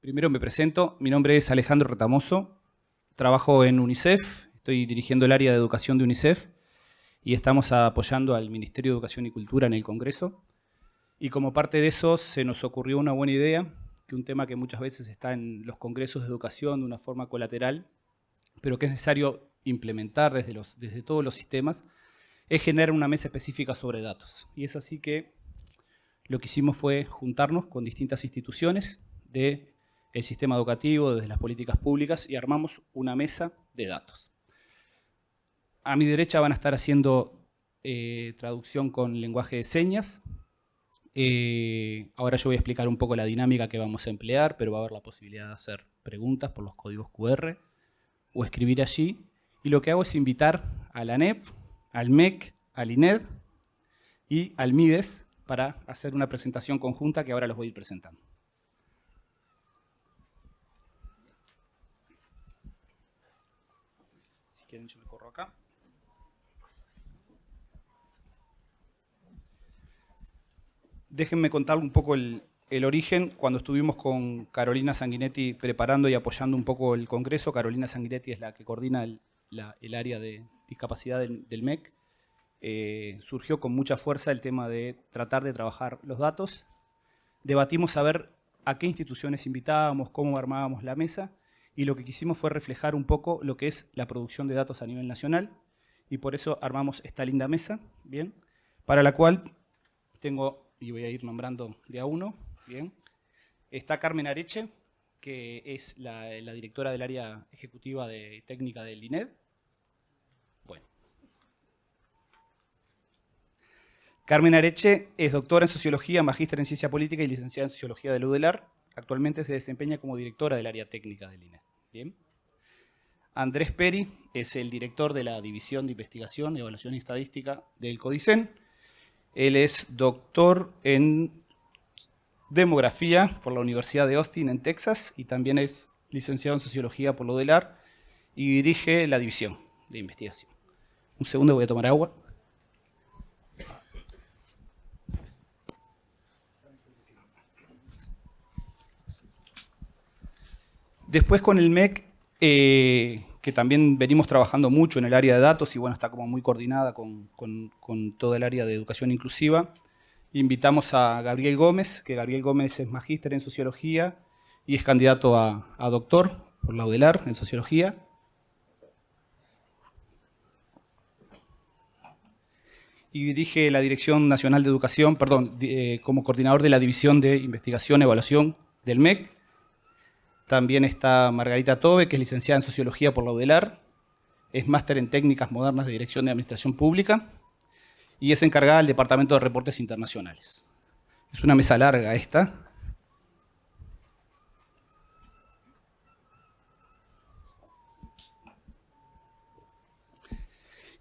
Primero me presento, mi nombre es Alejandro Retamoso, trabajo en UNICEF, estoy dirigiendo el área de educación de UNICEF y estamos apoyando al Ministerio de Educación y Cultura en el Congreso. Y como parte de eso se nos ocurrió una buena idea, que un tema que muchas veces está en los congresos de educación de una forma colateral, pero que es necesario implementar desde todos los sistemas, es generar una mesa específica sobre datos. Y es así que lo que hicimos fue juntarnos con distintas instituciones del sistema educativo, desde las políticas públicas, y armamos una mesa de datos. A mi derecha van a estar haciendo traducción con lenguaje de señas. Ahora yo voy a explicar un poco la dinámica que vamos a emplear, pero va a haber la posibilidad de hacer preguntas por los códigos QR o escribir allí. Y lo que hago es invitar a la ANEP, al MEC, al INED y al MIDES para hacer una presentación conjunta que ahora los voy a ir presentando. Si quieren yo me corro acá. Déjenme contar un poco el origen. Cuando estuvimos con Carolina Sanguinetti preparando y apoyando un poco el Congreso, Carolina Sanguinetti es la que coordina el área de discapacidad del MEC, surgió con mucha fuerza el tema de tratar de trabajar los datos. Debatimos a ver a qué instituciones invitábamos, cómo armábamos la mesa, y lo que quisimos fue reflejar un poco lo que es la producción de datos a nivel nacional, y por eso armamos esta linda mesa, ¿bien? Para la cual tengo, y voy a ir nombrando de a uno, ¿bien? Está Carmen Areche, que es la directora del área ejecutiva de técnica del INED. Bueno. Carmen Areche es doctora en Sociología, magíster en Ciencia Política y licenciada en Sociología de la UDELAR. Actualmente se desempeña como directora del área técnica del INED. ¿Bien? Andrés Peri es el director de la División de Investigación, Evaluación y Estadística del CODICEN. Él es doctor en Demografía por la Universidad de Austin en Texas y también es licenciado en Sociología por la UDELAR y dirige la División de Investigación. Un segundo, voy a tomar agua. Después con el MEC, que también venimos trabajando mucho en el área de datos y bueno, está como muy coordinada con todo el área de educación inclusiva, invitamos a Gabriel Gómez, que Gabriel Gómez es magíster en Sociología y es candidato a doctor por la UDELAR en Sociología. Y dirige la Dirección Nacional de Educación, como coordinador de la División de Investigación y Evaluación del MEC. También está Margarita Tobe, que es licenciada en Sociología por la UDELAR, es máster en Técnicas Modernas de Dirección de Administración Pública y es encargada del Departamento de Reportes Internacionales. Es una mesa larga esta.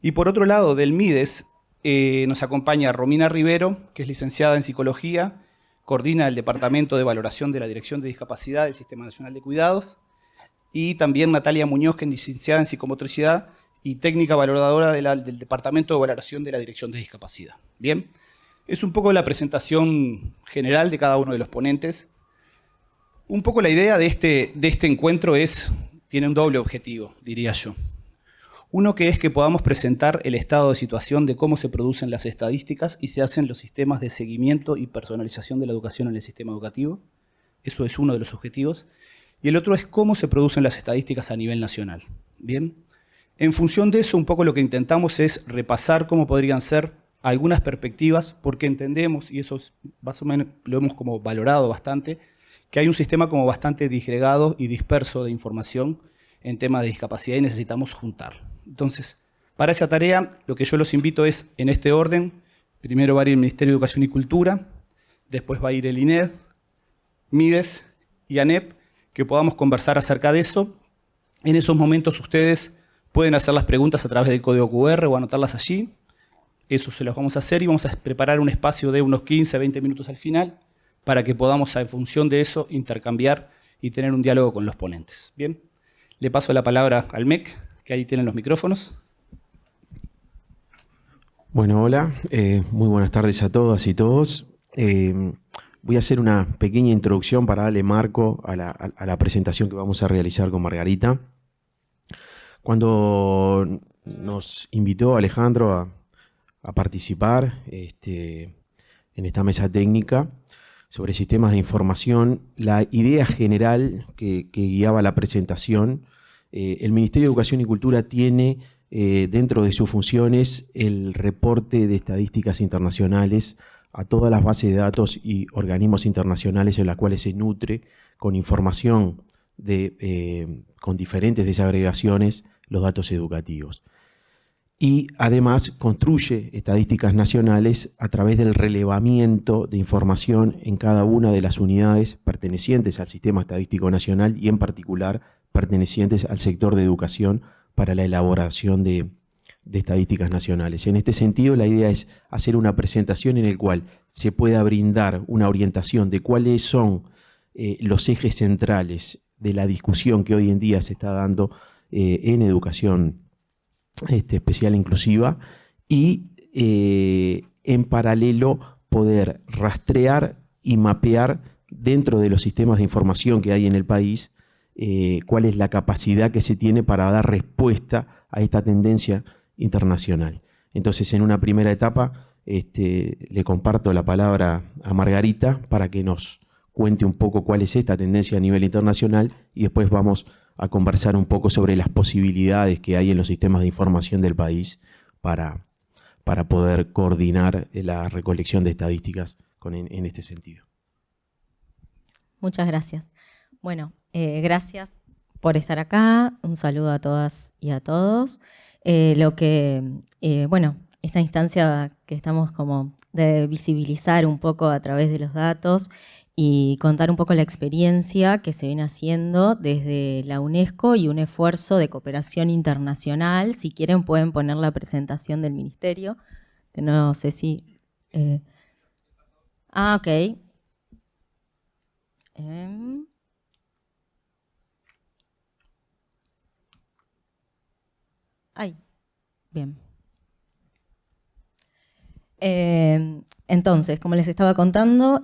Y por otro lado, del MIDES, nos acompaña Romina Rivero, que es licenciada en Psicología, coordina el Departamento de Valoración de la Dirección de Discapacidad del Sistema Nacional de Cuidados, y también Natalia Muñoz, que es licenciada en Psicomotricidad y técnica valoradora del Departamento de Valoración de la Dirección de Discapacidad. Bien, es un poco la presentación general de cada uno de los ponentes. Un poco la idea de este encuentro tiene un doble objetivo, diría yo. Uno que es que podamos presentar el estado de situación de cómo se producen las estadísticas y se hacen los sistemas de seguimiento y personalización de la educación en el sistema educativo. Eso es uno de los objetivos. Y el otro es cómo se producen las estadísticas a nivel nacional. Bien. En función de eso, un poco lo que intentamos es repasar cómo podrían ser algunas perspectivas, porque entendemos, y eso más o menos lo hemos como valorado bastante, que hay un sistema como bastante disgregado y disperso de información en temas de discapacidad y necesitamos juntarlo. Entonces, para esa tarea, lo que yo los invito es, en este orden, primero va a ir el Ministerio de Educación y Cultura, después va a ir el INED, MIDES y ANEP, que podamos conversar acerca de eso. En esos momentos ustedes pueden hacer las preguntas a través del código QR o anotarlas allí. Eso se los vamos a hacer y vamos a preparar un espacio de unos 15, 20 minutos al final para que podamos, en función de eso, intercambiar y tener un diálogo con los ponentes. Bien, le paso la palabra al MEC, que ahí tienen los micrófonos. Bueno, hola, muy buenas tardes a todas y todos. voy a hacer una pequeña introducción para darle marco a la presentación que vamos a realizar con Margarita. Cuando nos invitó Alejandro a participar en esta mesa técnica sobre sistemas de información, la idea general que guiaba la presentación, el Ministerio de Educación y Cultura tiene dentro de sus funciones el reporte de estadísticas internacionales a todas las bases de datos y organismos internacionales en las cuales se nutre con información con diferentes desagregaciones los datos educativos. Y además construye estadísticas nacionales a través del relevamiento de información en cada una de las unidades pertenecientes al Sistema Estadístico Nacional y en particular pertenecientes al sector de educación para la elaboración de estadísticas nacionales. En este sentido, la idea es hacer una presentación en la cual se pueda brindar una orientación de cuáles son los ejes centrales de la discusión que hoy en día se está dando en educación especial e inclusiva y en paralelo poder rastrear y mapear dentro de los sistemas de información que hay en el país cuál es la capacidad que se tiene para dar respuesta a esta tendencia internacional. Entonces, en una primera etapa le comparto la palabra a Margarita para que nos cuente un poco cuál es esta tendencia a nivel internacional y después vamos a conversar un poco sobre las posibilidades que hay en los sistemas de información del país para poder coordinar la recolección de estadísticas en este sentido. Muchas gracias. Bueno, gracias por estar acá. Un saludo a todas y a todos. Bueno, esta instancia que estamos como de visibilizar un poco a través de los datos y contar un poco la experiencia que se viene haciendo desde la UNESCO y un esfuerzo de cooperación internacional. Si quieren pueden poner la presentación del ministerio, que no sé si... ok. Bien. Entonces, como les estaba contando,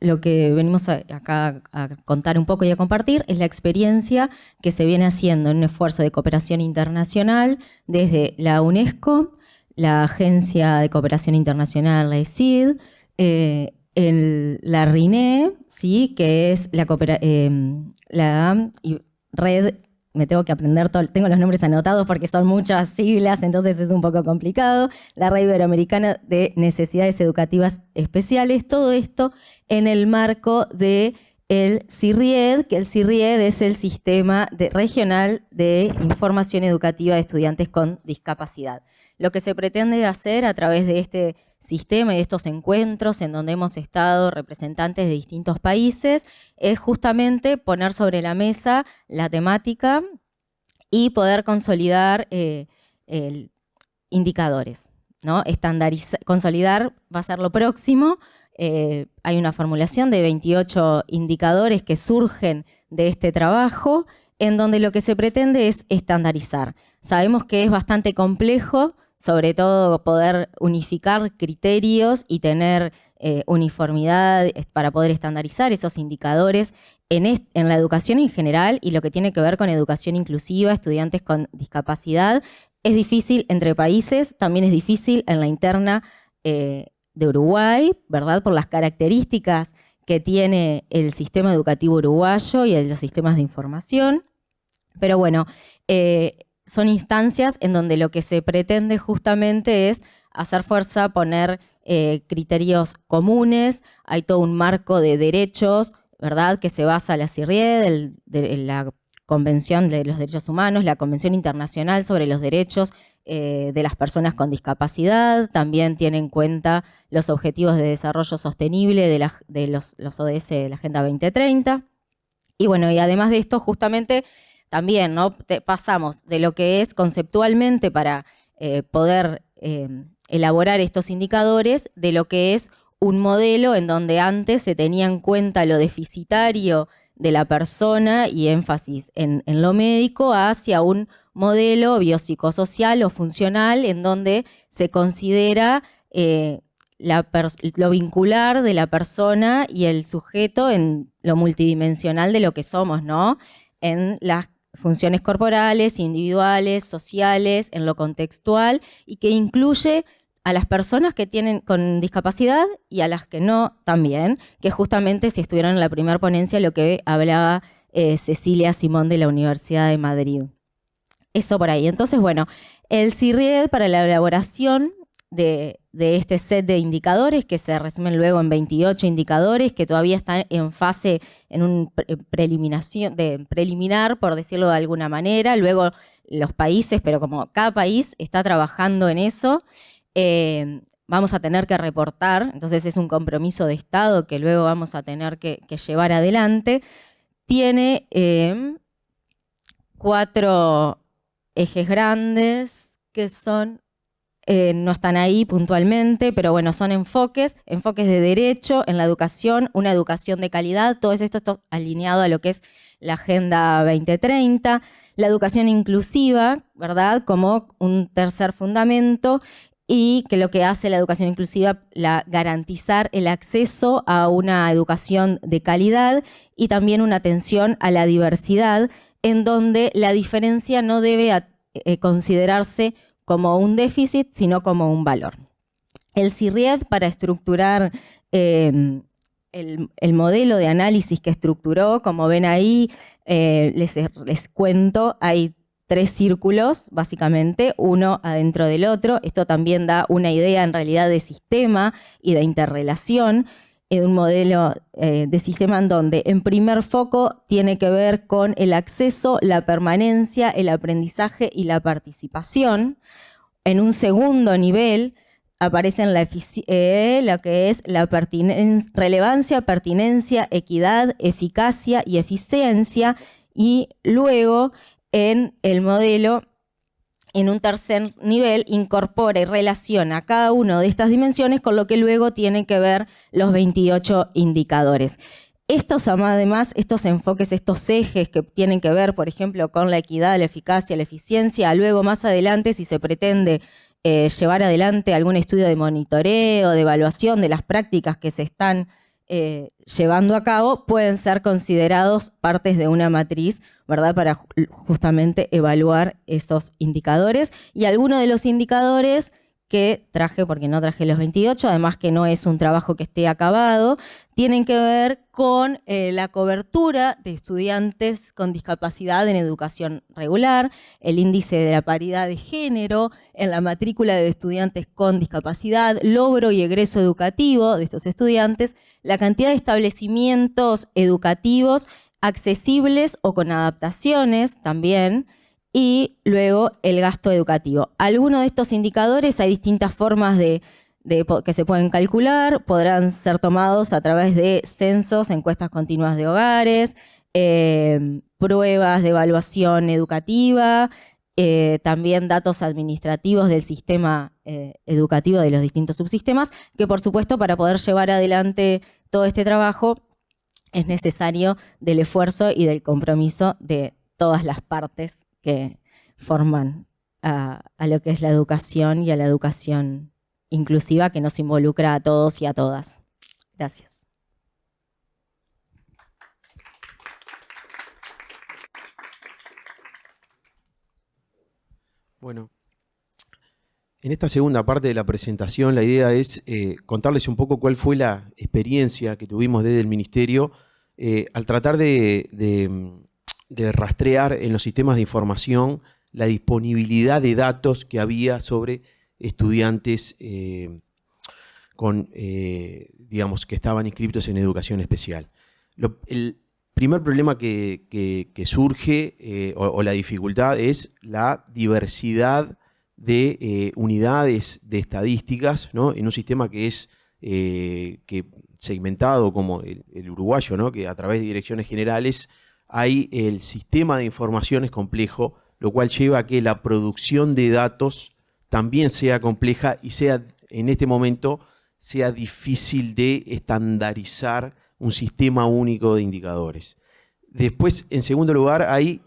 lo que venimos acá a contar un poco y a compartir es la experiencia que se viene haciendo en un esfuerzo de cooperación internacional desde la UNESCO, la Agencia de Cooperación Internacional, la ECID, la RINE, ¿sí? Que es la red. Me tengo que aprender tengo los nombres anotados porque son muchas siglas, entonces es un poco complicado. La Red Iberoamericana de Necesidades Educativas Especiales, todo esto en el marco del CIRIED, que el CIRIED es el Sistema Regional de Información Educativa de Estudiantes con Discapacidad. Lo que se pretende hacer a través de este sistema y de estos encuentros en donde hemos estado representantes de distintos países es justamente poner sobre la mesa la temática y poder consolidar indicadores, ¿no? Consolidar va a ser lo próximo. Hay una formulación de 28 indicadores que surgen de este trabajo en donde lo que se pretende es estandarizar. Sabemos que es bastante complejo, sobre todo poder unificar criterios y tener uniformidad para poder estandarizar esos indicadores en la educación en general y lo que tiene que ver con educación inclusiva, estudiantes con discapacidad. Es difícil entre países, también es difícil en la interna de Uruguay, ¿verdad? Por las características que tiene el sistema educativo uruguayo y los sistemas de información. Pero bueno, son instancias en donde lo que se pretende justamente es hacer fuerza, poner criterios comunes, hay todo un marco de derechos, ¿verdad?, que se basa en la CIRIED, la Convención de los Derechos Humanos, la Convención Internacional sobre los Derechos de las Personas con Discapacidad, también tiene en cuenta los Objetivos de Desarrollo Sostenible de los ODS de la Agenda 2030. Y bueno, y además de esto, justamente, también, ¿no?, pasamos de lo que es conceptualmente para poder elaborar estos indicadores, de lo que es un modelo en donde antes se tenía en cuenta lo deficitario de la persona y énfasis en lo médico, hacia un modelo biopsicosocial o funcional en donde se considera lo vincular de la persona y el sujeto en lo multidimensional de lo que somos, ¿no? En las funciones corporales, individuales, sociales, en lo contextual, y que incluye a las personas que tienen con discapacidad y a las que no también, que justamente si estuvieron en la primera ponencia lo que hablaba Cecilia Simón de la Universidad de Madrid. Eso por ahí. Entonces, bueno, el CIRIED para la elaboración de este set de indicadores, que se resumen luego en 28 indicadores, que todavía están en fase, en un preliminar, por decirlo de alguna manera. Luego los países, pero como cada país está trabajando en eso, vamos a tener que reportar, entonces es un compromiso de Estado que luego vamos a tener que llevar adelante. Tiene 4 ejes grandes que son, no están ahí puntualmente, pero bueno, son enfoques de derecho en la educación, una educación de calidad, todo esto está alineado a lo que es la Agenda 2030, la educación inclusiva, ¿verdad? Como un tercer fundamento, y que lo que hace la educación inclusiva, garantizar el acceso a una educación de calidad y también una atención a la diversidad, en donde la diferencia no debe considerarse como un déficit, sino como un valor. El CIRIED, para estructurar el modelo de análisis que estructuró, como ven ahí, les cuento, hay 3 círculos, básicamente, uno adentro del otro. Esto también da una idea, en realidad, de sistema y de interrelación, un modelo de sistema en donde, en primer foco, tiene que ver con el acceso, la permanencia, el aprendizaje y la participación. En un segundo nivel aparecen lo que es la relevancia, pertinencia, equidad, eficacia y eficiencia, y luego en el modelo, en un tercer nivel, incorpora y relaciona cada una de estas dimensiones con lo que luego tienen que ver los 28 indicadores. Además, estos enfoques, estos ejes que tienen que ver, por ejemplo, con la equidad, la eficacia, la eficiencia, luego más adelante, si se pretende llevar adelante algún estudio de monitoreo, de evaluación de las prácticas que se están llevando a cabo, pueden ser considerados partes de una matriz, ¿verdad? Para justamente evaluar esos indicadores. Y algunos de los indicadores que traje, porque no traje los 28, además que no es un trabajo que esté acabado, tienen que ver con la cobertura de estudiantes con discapacidad en educación regular, el índice de la paridad de género en la matrícula de estudiantes con discapacidad, logro y egreso educativo de estos estudiantes, la cantidad de establecimientos educativos accesibles o con adaptaciones también, y luego el gasto educativo. Algunos de estos indicadores hay distintas formas que se pueden calcular, podrán ser tomados a través de censos, encuestas continuas de hogares, pruebas de evaluación educativa, también datos administrativos del sistema educativo de los distintos subsistemas, que por supuesto para poder llevar adelante todo este trabajo es necesario del esfuerzo y del compromiso de todas las partes que forman a lo que es la educación y a la educación inclusiva que nos involucra a todos y a todas. Gracias. Bueno, en esta segunda parte de la presentación la idea es contarles un poco cuál fue la experiencia que tuvimos desde el Ministerio al tratar de rastrear en los sistemas de información la disponibilidad de datos que había sobre estudiantes digamos, que estaban inscritos en educación especial. El primer problema que surge o la dificultad es la diversidad de unidades de estadísticas, ¿no? En un sistema que es segmentado como el uruguayo, ¿no? Que a través de direcciones generales el sistema de información es complejo, lo cual lleva a que la producción de datos también sea compleja y en este momento sea difícil de estandarizar un sistema único de indicadores. Después, en segundo lugar, hay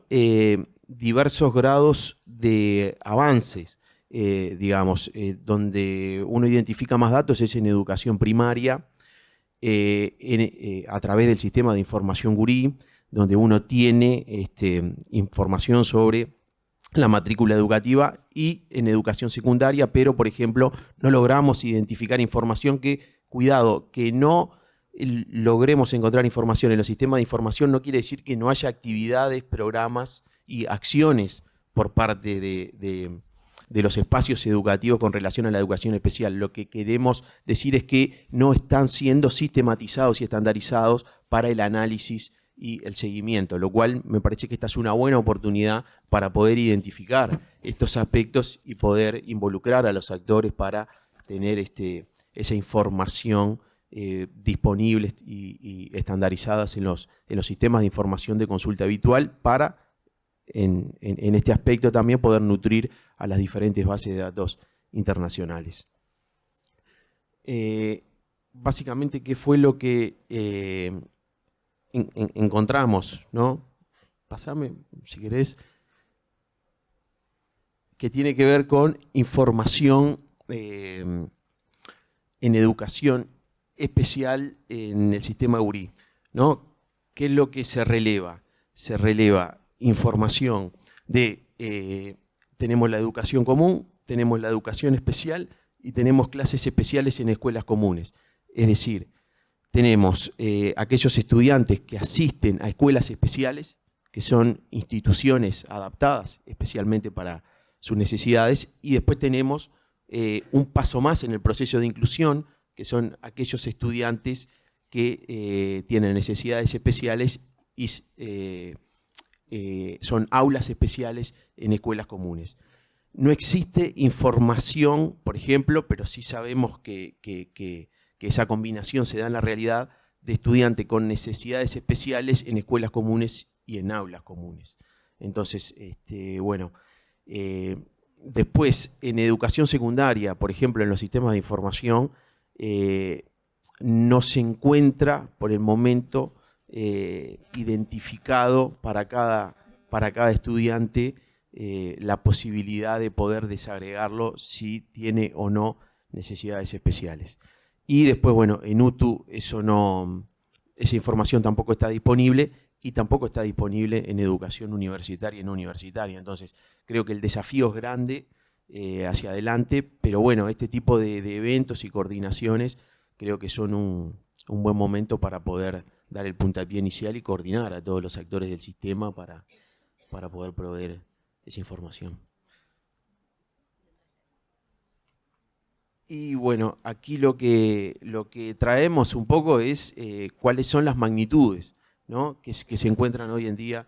diversos grados de avances donde uno identifica más datos es en educación primaria, a través del sistema de información GURI, donde uno tiene información sobre la matrícula educativa, y en educación secundaria, pero por ejemplo no logramos identificar información que no logremos encontrar información en los sistemas de información no quiere decir que no haya actividades, programas y acciones por parte de los espacios educativos con relación a la educación especial. Lo que queremos decir es que no están siendo sistematizados y estandarizados para el análisis y el seguimiento, lo cual me parece que esta es una buena oportunidad para poder identificar estos aspectos y poder involucrar a los actores para tener esa información disponible y estandarizadas en los sistemas de información de consulta habitual, para en este aspecto también poder nutrir a las diferentes bases de datos internacionales. Básicamente, ¿qué fue lo que encontramos, ¿no? Pasame, si querés, que tiene que ver con información en educación especial en el sistema GURI, ¿no? ¿Qué es lo que se releva? Se releva información de, tenemos la educación común, tenemos la educación especial y tenemos clases especiales en escuelas comunes. Es decir, tenemos aquellos estudiantes que asisten a escuelas especiales, que son instituciones adaptadas especialmente para sus necesidades, y después tenemos un paso más en el proceso de inclusión, que son aquellos estudiantes que tienen necesidades especiales y son aulas especiales en escuelas comunes. No existe información, por ejemplo, pero sí sabemos que esa combinación se da en la realidad, de estudiantes con necesidades especiales en escuelas comunes y en aulas comunes. Entonces, después en educación secundaria, por ejemplo, en los sistemas de información, no se encuentra por el momento identificado para cada estudiante la posibilidad de poder desagregarlo si tiene o no necesidades especiales. Y después, bueno, en UTU esa información tampoco está disponible, y tampoco está disponible en educación universitaria y no universitaria. Entonces, creo que el desafío es grande hacia adelante, pero bueno, este tipo de eventos y coordinaciones creo que son un buen momento para poder dar el puntapié inicial y coordinar a todos los actores del sistema para poder proveer esa información. Y bueno, aquí lo que traemos un poco es cuáles son las magnitudes, ¿no?, que se encuentran hoy en día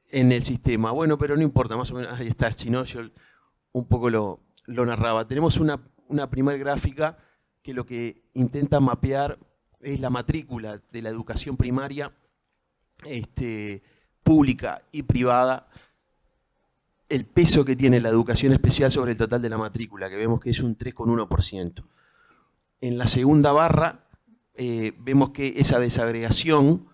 en el sistema. Bueno, pero no importa, más o menos ahí está, si no yo un poco lo narraba. Tenemos una primer gráfica que lo que intenta mapear es la matrícula de la educación primaria pública y privada, el peso que tiene la educación especial sobre el total de la matrícula, que vemos que es un 3,1%. En la segunda barra vemos que esa desagregación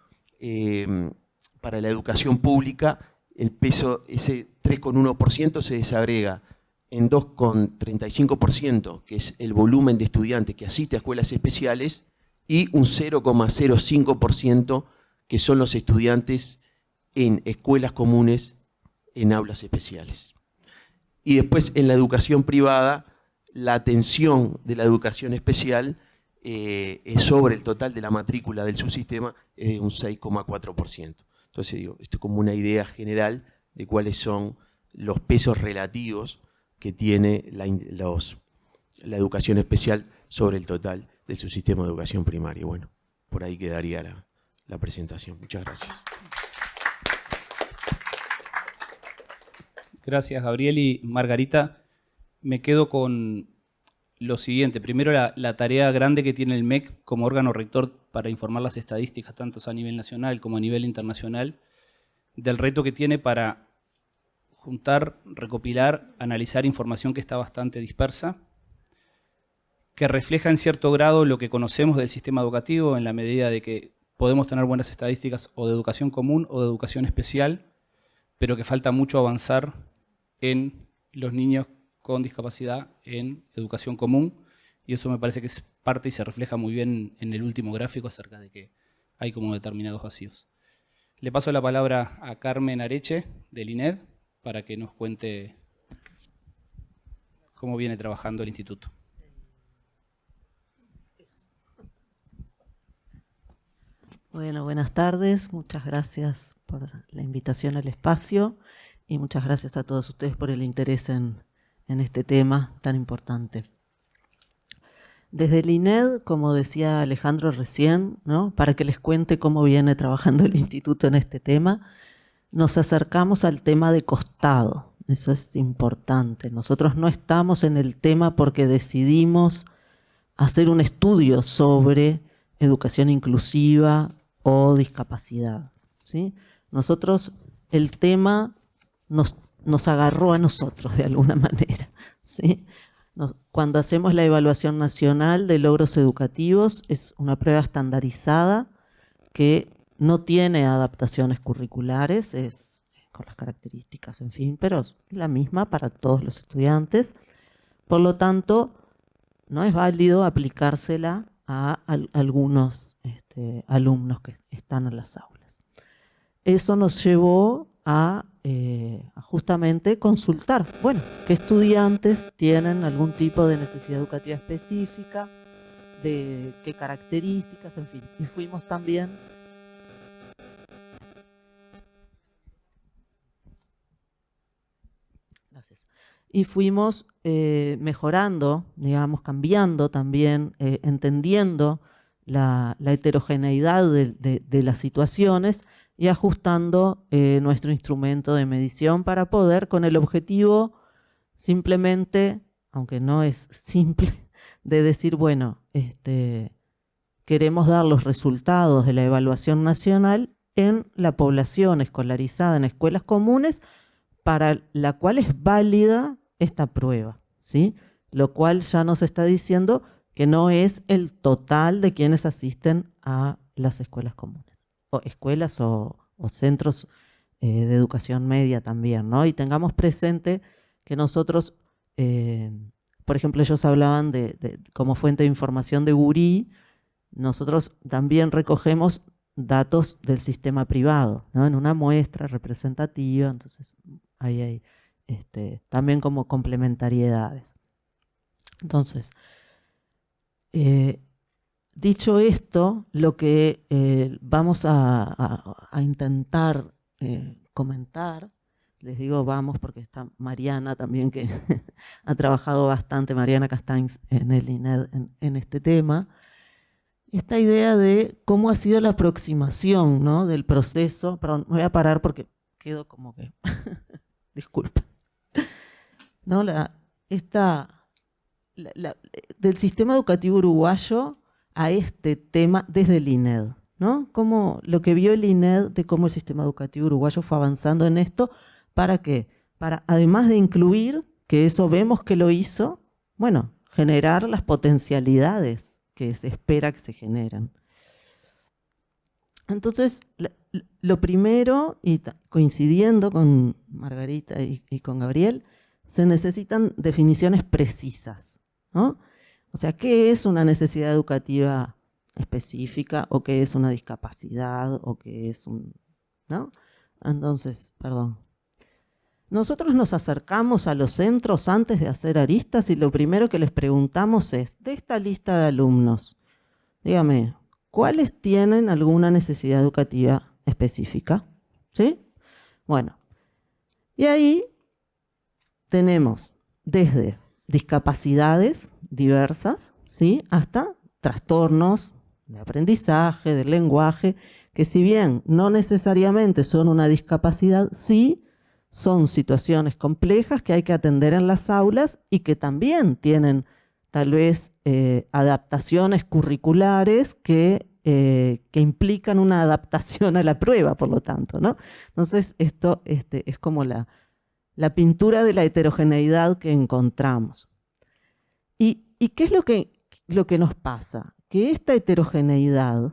para la educación pública, el peso, ese 3,1% se desagrega en 2,35%, que es el volumen de estudiantes que asiste a escuelas especiales, y un 0,05%, que son los estudiantes en escuelas comunes en aulas especiales. Y después en la educación privada, la atención de la educación especial es sobre el total de la matrícula del subsistema, es un 6,4%. Entonces digo, esto es como una idea general de cuáles son los pesos relativos que tiene la educación especial sobre el total del subsistema de educación primaria. Bueno, por ahí quedaría la presentación. Muchas gracias. Gracias, Gabriel y Margarita. Me quedo con lo siguiente. Primero, la tarea grande que tiene el MEC como órgano rector para informar las estadísticas, tanto a nivel nacional como a nivel internacional, del reto que tiene para juntar, recopilar, analizar información que está bastante dispersa, que refleja en cierto grado lo que conocemos del sistema educativo, en la medida de que podemos tener buenas estadísticas o de educación común o de educación especial, pero que falta mucho avanzar en los niños con discapacidad en educación común, y eso me parece que es parte y se refleja muy bien en el último gráfico acerca de que hay como determinados vacíos. Le paso la palabra a Carmen Areche, del INED, para que nos cuente cómo viene trabajando el instituto. Bueno, buenas tardes. Muchas gracias por la invitación al espacio y muchas gracias a todos ustedes por el interés en este tema tan importante. Desde el INED, como decía Alejandro recién, ¿no?, para que les cuente cómo viene trabajando el instituto en este tema, nos acercamos al tema de costado. Eso es importante. Nosotros no estamos en el tema porque decidimos hacer un estudio sobre educación inclusiva o discapacidad, ¿sí? Nosotros, el tema nos agarró a nosotros de alguna manera, ¿sí? Cuando hacemos la evaluación nacional de logros educativos, es una prueba estandarizada que no tiene adaptaciones curriculares, es con las características, en fin, pero es la misma para todos los estudiantes. Por lo tanto, no es válido aplicársela a algunos alumnos que están en las aulas. Eso nos llevó a justamente consultar, bueno, qué estudiantes tienen algún tipo de necesidad educativa específica, de qué características, en fin. Y fuimos también mejorando, digamos, cambiando también, entendiendo la heterogeneidad de las situaciones y ajustando nuestro instrumento de medición para poder, con el objetivo simplemente, aunque no es simple, de decir, bueno, queremos dar los resultados de la evaluación nacional en la población escolarizada en escuelas comunes para la cual es válida esta prueba, ¿sí? Lo cual ya nos está diciendo que no es el total de quienes asisten a las escuelas comunes, o escuelas o centros de educación media también, ¿no? Y tengamos presente que nosotros, por ejemplo, ellos hablaban como fuente de información de Gurí, nosotros también recogemos datos del sistema privado, ¿no?, en una muestra representativa, entonces ahí hay también como complementariedades. Entonces, dicho esto, lo que vamos a intentar comentar, les digo vamos porque está Mariana también, que ha trabajado bastante, Mariana Castains, en el INED en este tema, esta idea de cómo ha sido la aproximación, ¿no?, del proceso. Perdón, me voy a parar porque quedo como que disculpa, ¿no? Del sistema educativo uruguayo a este tema desde el INED, ¿no? Como lo que vio el INED de cómo el sistema educativo uruguayo fue avanzando en esto. ¿Para qué? Para, además de incluir, que eso vemos que lo hizo, bueno, generar las potencialidades que se espera que se generen. Entonces, lo primero, y coincidiendo con Margarita y con Gabriel, se necesitan definiciones precisas, ¿no? O sea, ¿qué es una necesidad educativa específica? ¿O qué es una discapacidad? ¿O qué es un...? ¿No? Entonces, perdón. Nosotros nos acercamos a los centros antes de hacer aristas y lo primero que les preguntamos es, de esta lista de alumnos, dígame, ¿cuáles tienen alguna necesidad educativa específica? ¿Sí? Bueno, y ahí tenemos desde discapacidades diversas, ¿sí?, hasta trastornos de aprendizaje, del lenguaje, que si bien no necesariamente son una discapacidad, sí son situaciones complejas que hay que atender en las aulas y que también tienen tal vez adaptaciones curriculares que implican una adaptación a la prueba, por lo tanto, ¿no? Entonces, esto es como la pintura de la heterogeneidad que encontramos. ¿Y qué es lo que nos pasa? Que esta heterogeneidad,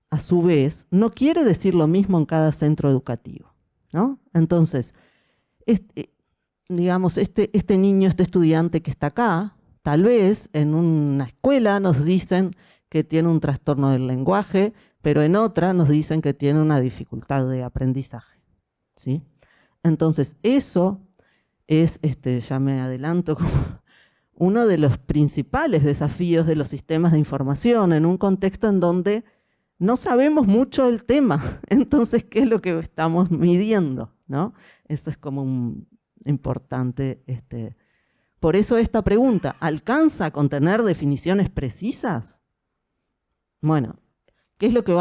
a su vez, no quiere decir lo mismo en cada centro educativo, ¿no? Entonces, digamos, este niño, este estudiante que está acá, tal vez en una escuela nos dicen que tiene un trastorno del lenguaje, pero en otra nos dicen que tiene una dificultad de aprendizaje, ¿sí? Entonces, eso es, ya me adelanto, como uno de los principales desafíos de los sistemas de información en un contexto en donde no sabemos mucho del tema. Entonces, ¿qué es lo que estamos midiendo, ¿no? Eso es como importante. Por eso esta pregunta, ¿alcanza a contener definiciones precisas? Bueno, ¿qué es lo que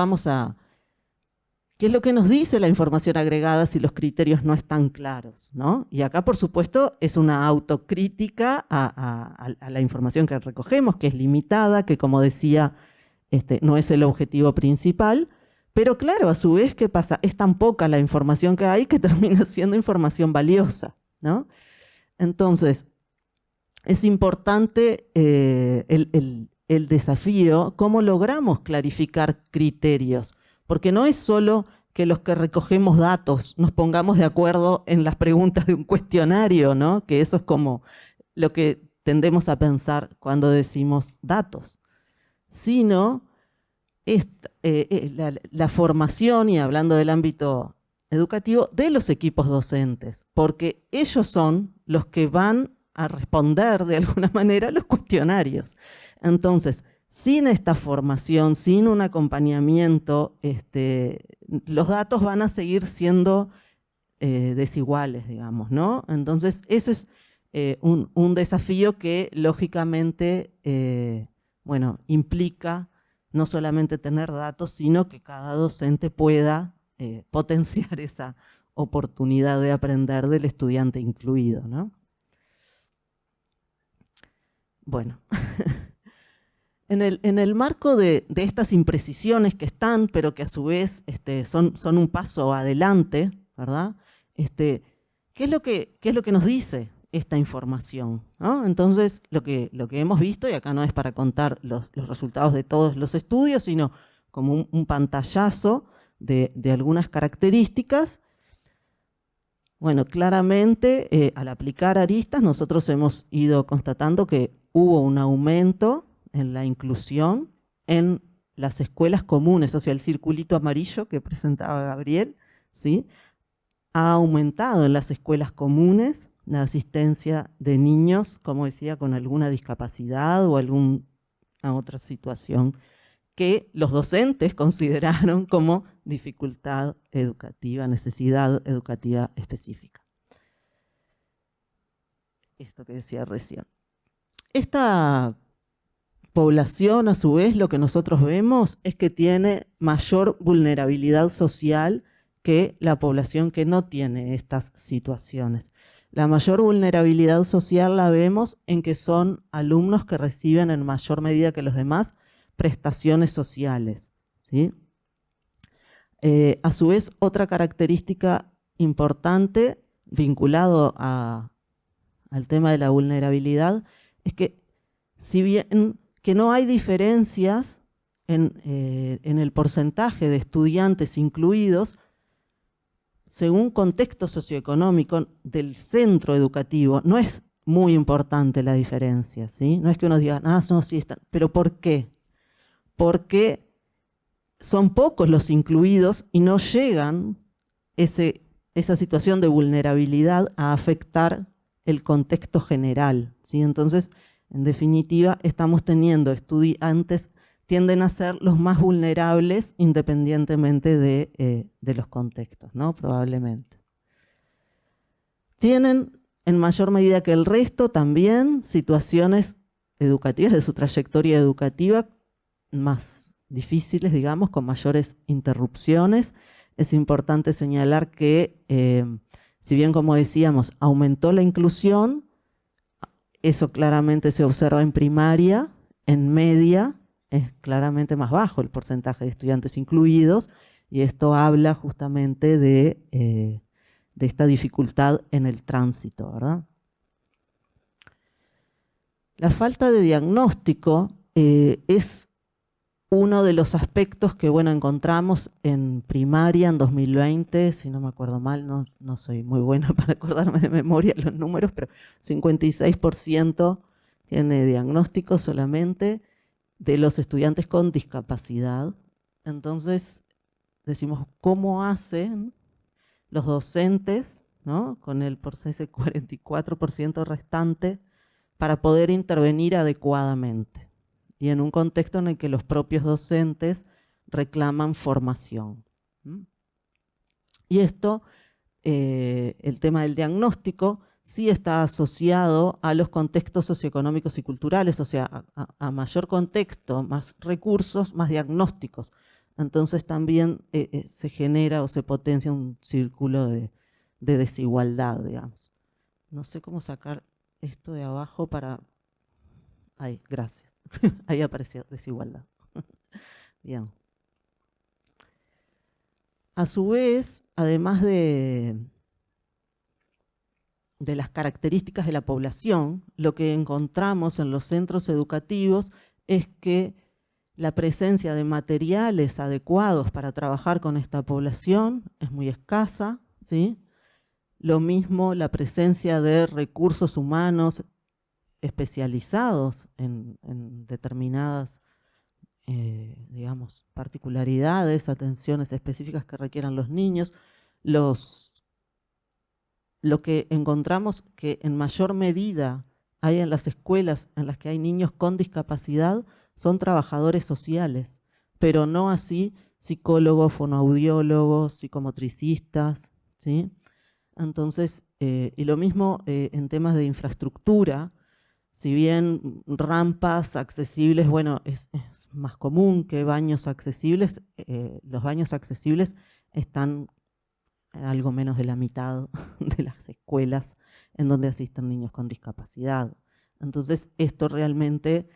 qué es lo que nos dice la información agregada si los criterios no están claros, ¿no? Y acá, por supuesto, es una autocrítica a la información que recogemos, que es limitada, que, como decía, no es el objetivo principal, pero claro, a su vez, ¿qué pasa? Es tan poca la información que hay que termina siendo información valiosa, ¿no? Entonces, es importante el desafío, cómo logramos clarificar criterios, porque no es solo que los que recogemos datos nos pongamos de acuerdo en las preguntas de un cuestionario, ¿no? Que eso es como lo que tendemos a pensar cuando decimos datos, sino la formación, y hablando del ámbito educativo, de los equipos docentes, porque ellos son los que van a responder de alguna manera los cuestionarios. Entonces, sin esta formación, sin un acompañamiento, los datos van a seguir siendo desiguales, digamos, ¿no? Entonces, ese es un desafío que, lógicamente, bueno, implica no solamente tener datos, sino que cada docente pueda potenciar esa oportunidad de aprender del estudiante incluido, ¿no? Bueno, en el marco de estas imprecisiones que están, pero que a su vez son un paso adelante, ¿verdad? ¿Qué es lo que nos dice esta información, ¿no? Entonces, lo que hemos visto, y acá no es para contar los resultados de todos los estudios, sino como un pantallazo de algunas características. Bueno, claramente, al aplicar aristas, nosotros hemos ido constatando que hubo un aumento en la inclusión en las escuelas comunes, o sea, el circulito amarillo que presentaba Gabriel, ¿sí? Ha aumentado en las escuelas comunes la asistencia de niños, como decía, con alguna discapacidad o alguna otra situación que los docentes consideraron como dificultad educativa, necesidad educativa específica. Esto que decía recién. Esta población, a su vez, lo que nosotros vemos es que tiene mayor vulnerabilidad social que la población que no tiene estas situaciones. La mayor vulnerabilidad social la vemos en que son alumnos que reciben en mayor medida que los demás prestaciones sociales, ¿sí? A su vez, otra característica importante vinculado al tema de la vulnerabilidad es que, si bien que no hay diferencias en el porcentaje de estudiantes incluidos, según contexto socioeconómico del centro educativo, no es muy importante la diferencia, ¿sí? No es que uno diga, no, sí están. ¿Pero por qué? Porque son pocos los incluidos y no llegan esa situación de vulnerabilidad a afectar el contexto general, ¿sí? Entonces, en definitiva, estamos teniendo estudiantes tienden a ser los más vulnerables independientemente de los contextos, ¿no? Probablemente. Tienen, en mayor medida que el resto, también situaciones educativas de su trayectoria educativa más difíciles, digamos, con mayores interrupciones. Es importante señalar que, si bien, como decíamos, aumentó la inclusión, eso claramente se observa en primaria, en media, es claramente más bajo el porcentaje de estudiantes incluidos, y esto habla justamente de esta dificultad en el tránsito, ¿verdad? La falta de diagnóstico es uno de los aspectos que, bueno, encontramos en primaria en 2020, si no me acuerdo mal, no soy muy buena para acordarme de memoria los números, pero 56% tiene diagnóstico solamente de los estudiantes con discapacidad. Entonces, decimos, ¿cómo hacen los docentes, ¿no?, con el ese 44% restante para poder intervenir adecuadamente? Y en un contexto en el que los propios docentes reclaman formación. Y esto, el tema del diagnóstico, sí está asociado a los contextos socioeconómicos y culturales, o sea, a mayor contexto, más recursos, más diagnósticos. Entonces también se genera o se potencia un círculo de desigualdad, digamos. No sé cómo sacar esto de abajo para... Ahí, gracias. Ahí apareció desigualdad. Bien. A su vez, además de las características de la población, lo que encontramos en los centros educativos es que la presencia de materiales adecuados para trabajar con esta población es muy escasa, ¿sí? Lo mismo la presencia de recursos humanos especializados en determinadas, digamos, particularidades, atenciones específicas que requieran los niños. Lo que encontramos que en mayor medida hay en las escuelas en las que hay niños con discapacidad son trabajadores sociales, pero no así psicólogos, fonoaudiólogos, psicomotricistas, ¿sí? Entonces, y lo mismo en temas de infraestructura. Si bien rampas accesibles, bueno, es más común que baños accesibles, los baños accesibles están algo menos de la mitad de las escuelas en donde asisten niños con discapacidad. Entonces, esto realmente,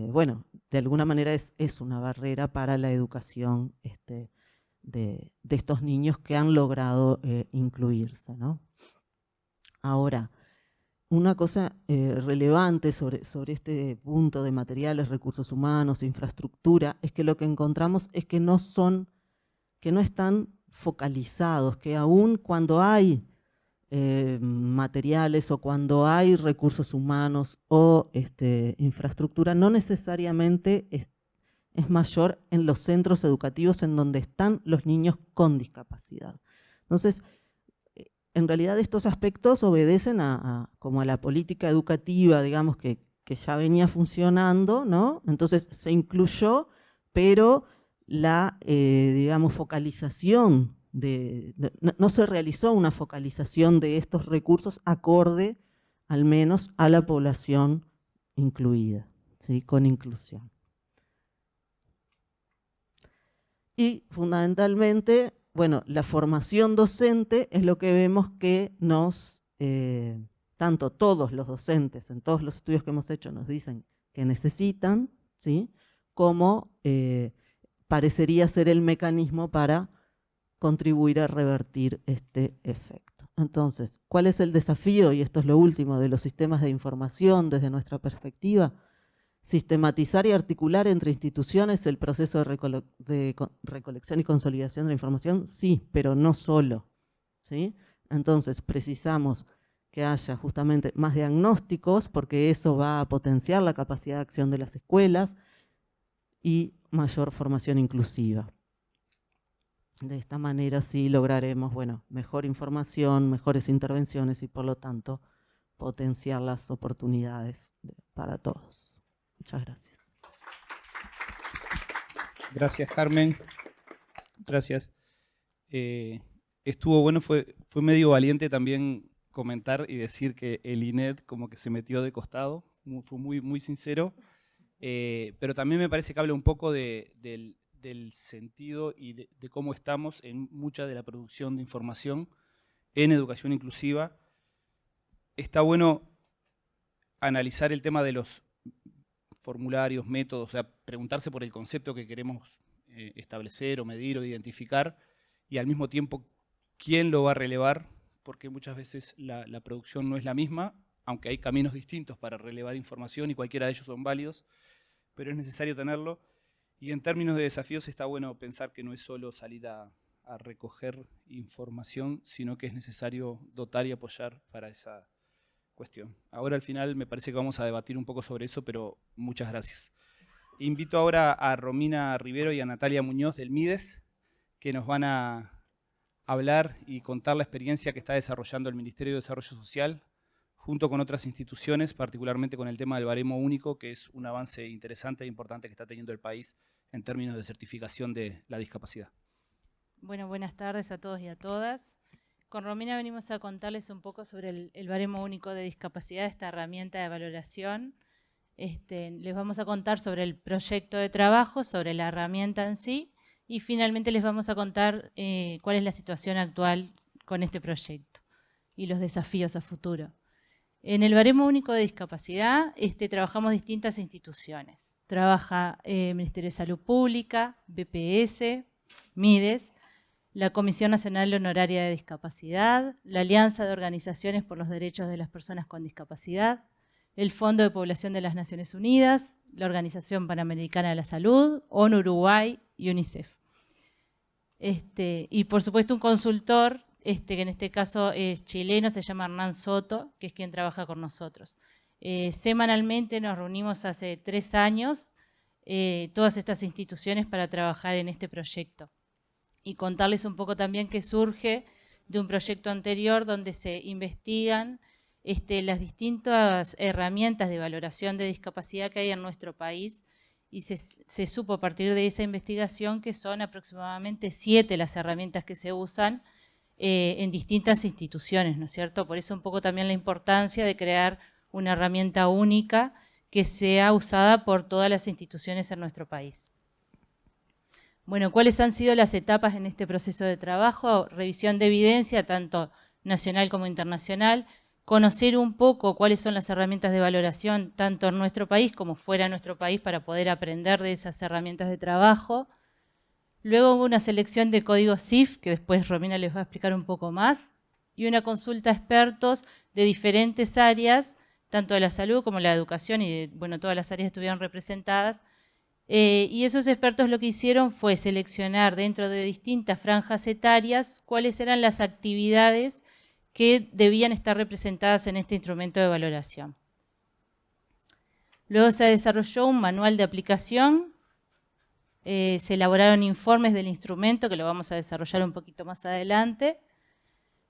bueno, de alguna manera es una barrera para la educación de estos niños que han logrado incluirse, ¿no? Ahora, una cosa relevante sobre este punto de materiales, recursos humanos, infraestructura, es que lo que encontramos es que no están focalizados, que aún cuando hay materiales o cuando hay recursos humanos o infraestructura, no necesariamente es mayor en los centros educativos en donde están los niños con discapacidad. Entonces, en realidad estos aspectos obedecen como a la política educativa, digamos, que ya venía funcionando, ¿no? Entonces se incluyó, pero la, digamos, focalización no se realizó una focalización de estos recursos acorde, al menos, a la población incluida, ¿sí?, con inclusión. Y fundamentalmente, bueno, la formación docente es lo que vemos que tanto todos los docentes, en todos los estudios que hemos hecho, nos dicen que necesitan, ¿sí?, como parecería ser el mecanismo para contribuir a revertir este efecto. Entonces, ¿cuál es el desafío? Y esto es lo último de los sistemas de información desde nuestra perspectiva. Sistematizar y articular entre instituciones el proceso de recolección y consolidación de la información, sí, pero no solo, ¿sí? Entonces, precisamos que haya justamente más diagnósticos, porque eso va a potenciar la capacidad de acción de las escuelas, y mayor formación inclusiva. De esta manera sí lograremos, bueno, mejor información, mejores intervenciones y por lo tanto potenciar las oportunidades para todos. Muchas gracias. Gracias, Carmen. Gracias. Estuvo bueno, fue medio valiente también comentar y decir que el INED como que se metió de costado, fue muy sincero, pero también me parece que habla un poco del sentido y de cómo estamos en mucha de la producción de información en educación inclusiva. Está bueno analizar el tema de los formularios, métodos, o sea, preguntarse por el concepto que queremos establecer o medir o identificar, y al mismo tiempo quién lo va a relevar, porque muchas veces la producción no es la misma, aunque hay caminos distintos para relevar información y cualquiera de ellos son válidos, pero es necesario tenerlo. Y en términos de desafíos está bueno pensar que no es solo salir a recoger información, sino que es necesario dotar y apoyar para esa cuestión. Ahora al final me parece que vamos a debatir un poco sobre eso, pero muchas gracias. Invito ahora a Romina Rivero y a Natalia Muñoz del MIDES, que nos van a hablar y contar la experiencia que está desarrollando el Ministerio de Desarrollo Social junto con otras instituciones, particularmente con el tema del baremo único, que es un avance interesante e importante que está teniendo el país en términos de certificación de la discapacidad. Bueno, buenas tardes a todos y a todas. Con Romina venimos a contarles un poco sobre el baremo único de discapacidad, esta herramienta de valoración. Les vamos a contar sobre el proyecto de trabajo, sobre la herramienta en sí, y finalmente les vamos a contar cuál es la situación actual con este proyecto y los desafíos a futuro. En el baremo único de discapacidad trabajamos distintas instituciones. Trabaja Ministerio de Salud Pública, BPS, MIDES, la Comisión Nacional Honoraria de Discapacidad, la Alianza de Organizaciones por los Derechos de las Personas con Discapacidad, el Fondo de Población de las Naciones Unidas, la Organización Panamericana de la Salud, ONU Uruguay y UNICEF. Y por supuesto un consultor, que en este caso es chileno, se llama Hernán Soto, que es quien trabaja con nosotros. Semanalmente nos reunimos hace 3 años, todas estas instituciones para trabajar en este proyecto. Y contarles un poco también que surge de un proyecto anterior donde se investigan las distintas herramientas de valoración de discapacidad que hay en nuestro país, y se supo a partir de esa investigación que son aproximadamente 7 las herramientas que se usan en distintas instituciones, ¿no es cierto? Por eso un poco también la importancia de crear una herramienta única que sea usada por todas las instituciones en nuestro país. Bueno, ¿cuáles han sido las etapas en este proceso de trabajo? Revisión de evidencia, tanto nacional como internacional, conocer un poco cuáles son las herramientas de valoración, tanto en nuestro país como fuera de nuestro país, para poder aprender de esas herramientas de trabajo. Luego hubo una selección de códigos CIF, que después Romina les va a explicar un poco más, y una consulta a expertos de diferentes áreas, tanto de la salud como la educación, y todas las áreas estuvieron representadas. Y esos expertos lo que hicieron fue seleccionar dentro de distintas franjas etarias cuáles eran las actividades que debían estar representadas en este instrumento de valoración. Luego se desarrolló un manual de aplicación, se elaboraron informes del instrumento, que lo vamos a desarrollar un poquito más adelante.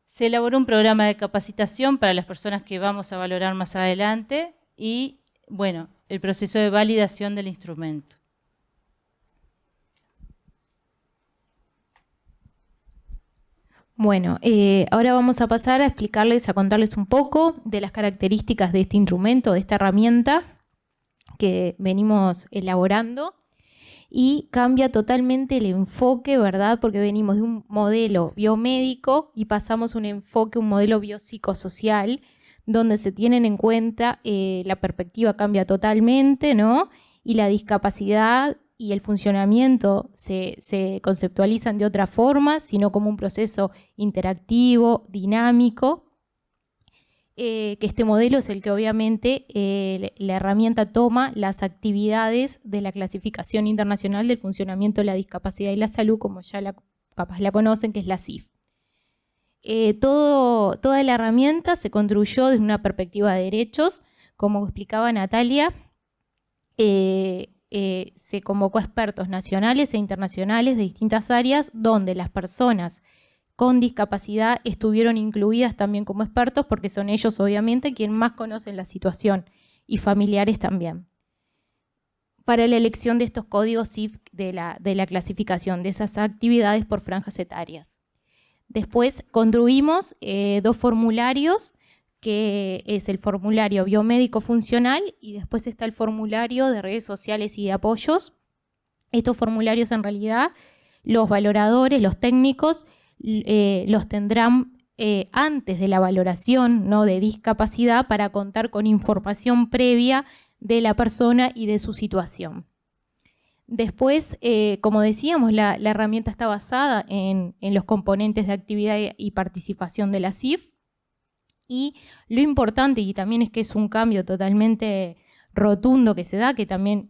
Se elaboró un programa de capacitación para las personas que vamos a valorar más adelante y, el proceso de validación del instrumento. Bueno, ahora vamos a pasar a explicarles, a contarles un poco de las características de este instrumento, de esta herramienta que venimos elaborando, y cambia totalmente el enfoque, ¿verdad? Porque venimos de un modelo biomédico y pasamos a un enfoque, un modelo biopsicosocial, donde se tienen en cuenta, la perspectiva cambia totalmente, ¿no? Y la discapacidad y el funcionamiento se conceptualizan de otra forma, sino como un proceso interactivo, dinámico, que este modelo es el que obviamente la herramienta toma las actividades de la Clasificación Internacional del Funcionamiento de la Discapacidad y la Salud, como ya capaz la conocen, que es la CIF. Toda la herramienta se construyó desde una perspectiva de derechos, como explicaba Natalia. Se convocó a expertos nacionales e internacionales de distintas áreas, donde las personas con discapacidad estuvieron incluidas también como expertos, porque son ellos obviamente quienes más conocen la situación, y familiares también. Para la elección de estos códigos CIF de la clasificación de esas actividades por franjas etarias. Después construimos 2 formularios, que es el formulario biomédico funcional y después está el formulario de redes sociales y de apoyos. Estos formularios en realidad los valoradores, los técnicos, los tendrán antes de la valoración, ¿no?, de discapacidad, para contar con información previa de la persona y de su situación. Después, como decíamos, la herramienta está basada en los componentes de actividad y participación de la CIF. Y lo importante, y también es que es un cambio totalmente rotundo que se da, que también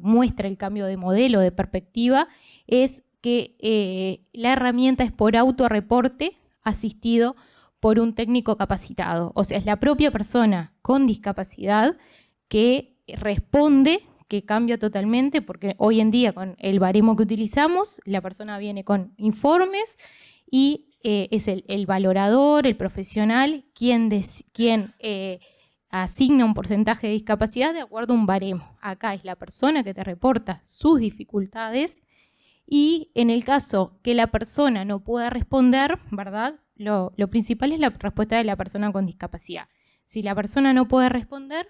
muestra el cambio de modelo, de perspectiva, es que la herramienta es por autorreporte asistido por un técnico capacitado. O sea, es la propia persona con discapacidad que responde, que cambia totalmente, porque hoy en día con el baremo que utilizamos, la persona viene con informes y es el valorador, el profesional, quien asigna un porcentaje de discapacidad de acuerdo a un baremo. Acá es la persona que te reporta sus dificultades y en el caso que la persona no pueda responder, ¿verdad? Lo principal es la respuesta de la persona con discapacidad. Si la persona no puede responder,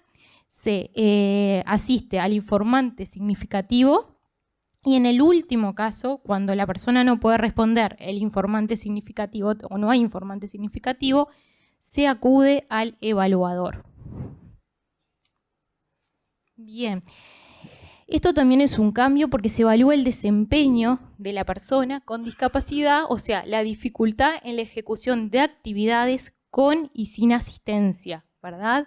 se asiste al informante significativo y en el último caso, cuando la persona no puede responder el informante significativo o no hay informante significativo, se acude al evaluador. Bien. Esto también es un cambio porque se evalúa el desempeño de la persona con discapacidad, o sea, la dificultad en la ejecución de actividades con y sin asistencia, ¿verdad?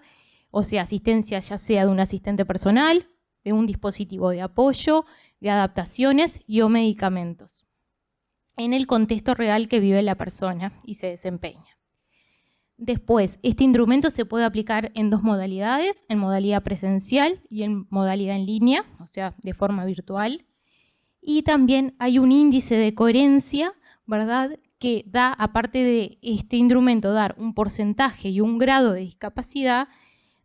O sea, asistencia ya sea de un asistente personal, de un dispositivo de apoyo, de adaptaciones y o medicamentos, en el contexto real que vive la persona y se desempeña. Después, este instrumento se puede aplicar en dos modalidades, en modalidad presencial y en modalidad en línea, o sea, de forma virtual. Y también hay un índice de coherencia, ¿verdad?, que da, aparte de este instrumento, dar un porcentaje y un grado de discapacidad,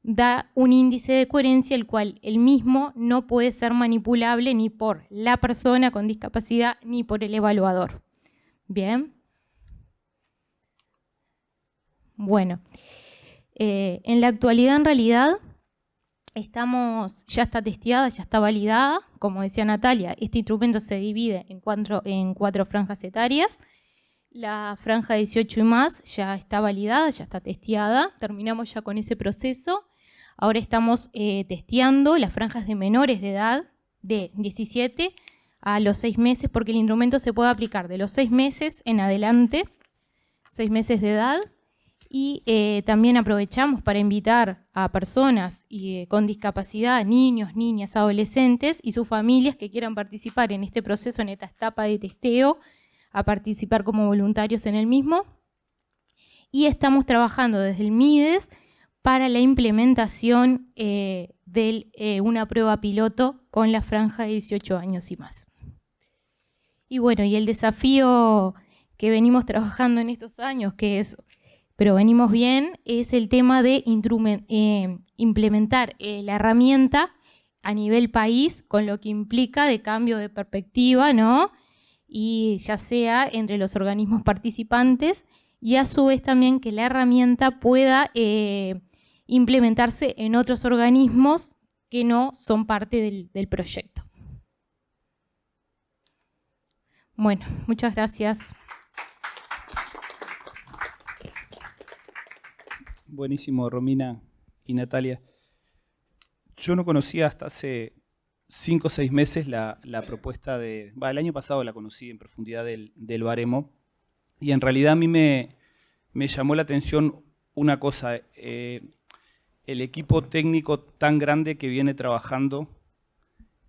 da un índice de coherencia el cual el mismo no puede ser manipulable ni por la persona con discapacidad ni por el evaluador. Bien. Bueno, en la actualidad en realidad ya está testeada, ya está validada. Como decía Natalia, este instrumento se divide en cuatro franjas etarias. La franja 18 y más ya está validada, ya está testeada. Terminamos ya con ese proceso. Ahora estamos testeando las franjas de menores de edad, de 17 a los 6 meses, porque el instrumento se puede aplicar de los 6 meses en adelante, 6 meses de edad. Y también aprovechamos para invitar a personas con discapacidad, niños, niñas, adolescentes y sus familias que quieran participar en este proceso, en esta etapa de testeo, a participar como voluntarios en el mismo. Y estamos trabajando desde el MIDES para la implementación de una prueba piloto con la franja de 18 años y más. Y bueno, y el desafío que venimos trabajando en estos años, pero venimos bien, es el tema de implementar la herramienta a nivel país, con lo que implica de cambio de perspectiva, ¿no? Y ya sea entre los organismos participantes y a su vez también que la herramienta pueda implementarse en otros organismos que no son parte del proyecto. Bueno, muchas gracias. Buenísimo, Romina y Natalia. Yo no conocía hasta hace 5 o 6 meses la propuesta el año pasado la conocí en profundidad del baremo, y en realidad a mí me llamó la atención una cosa, el equipo técnico tan grande que viene trabajando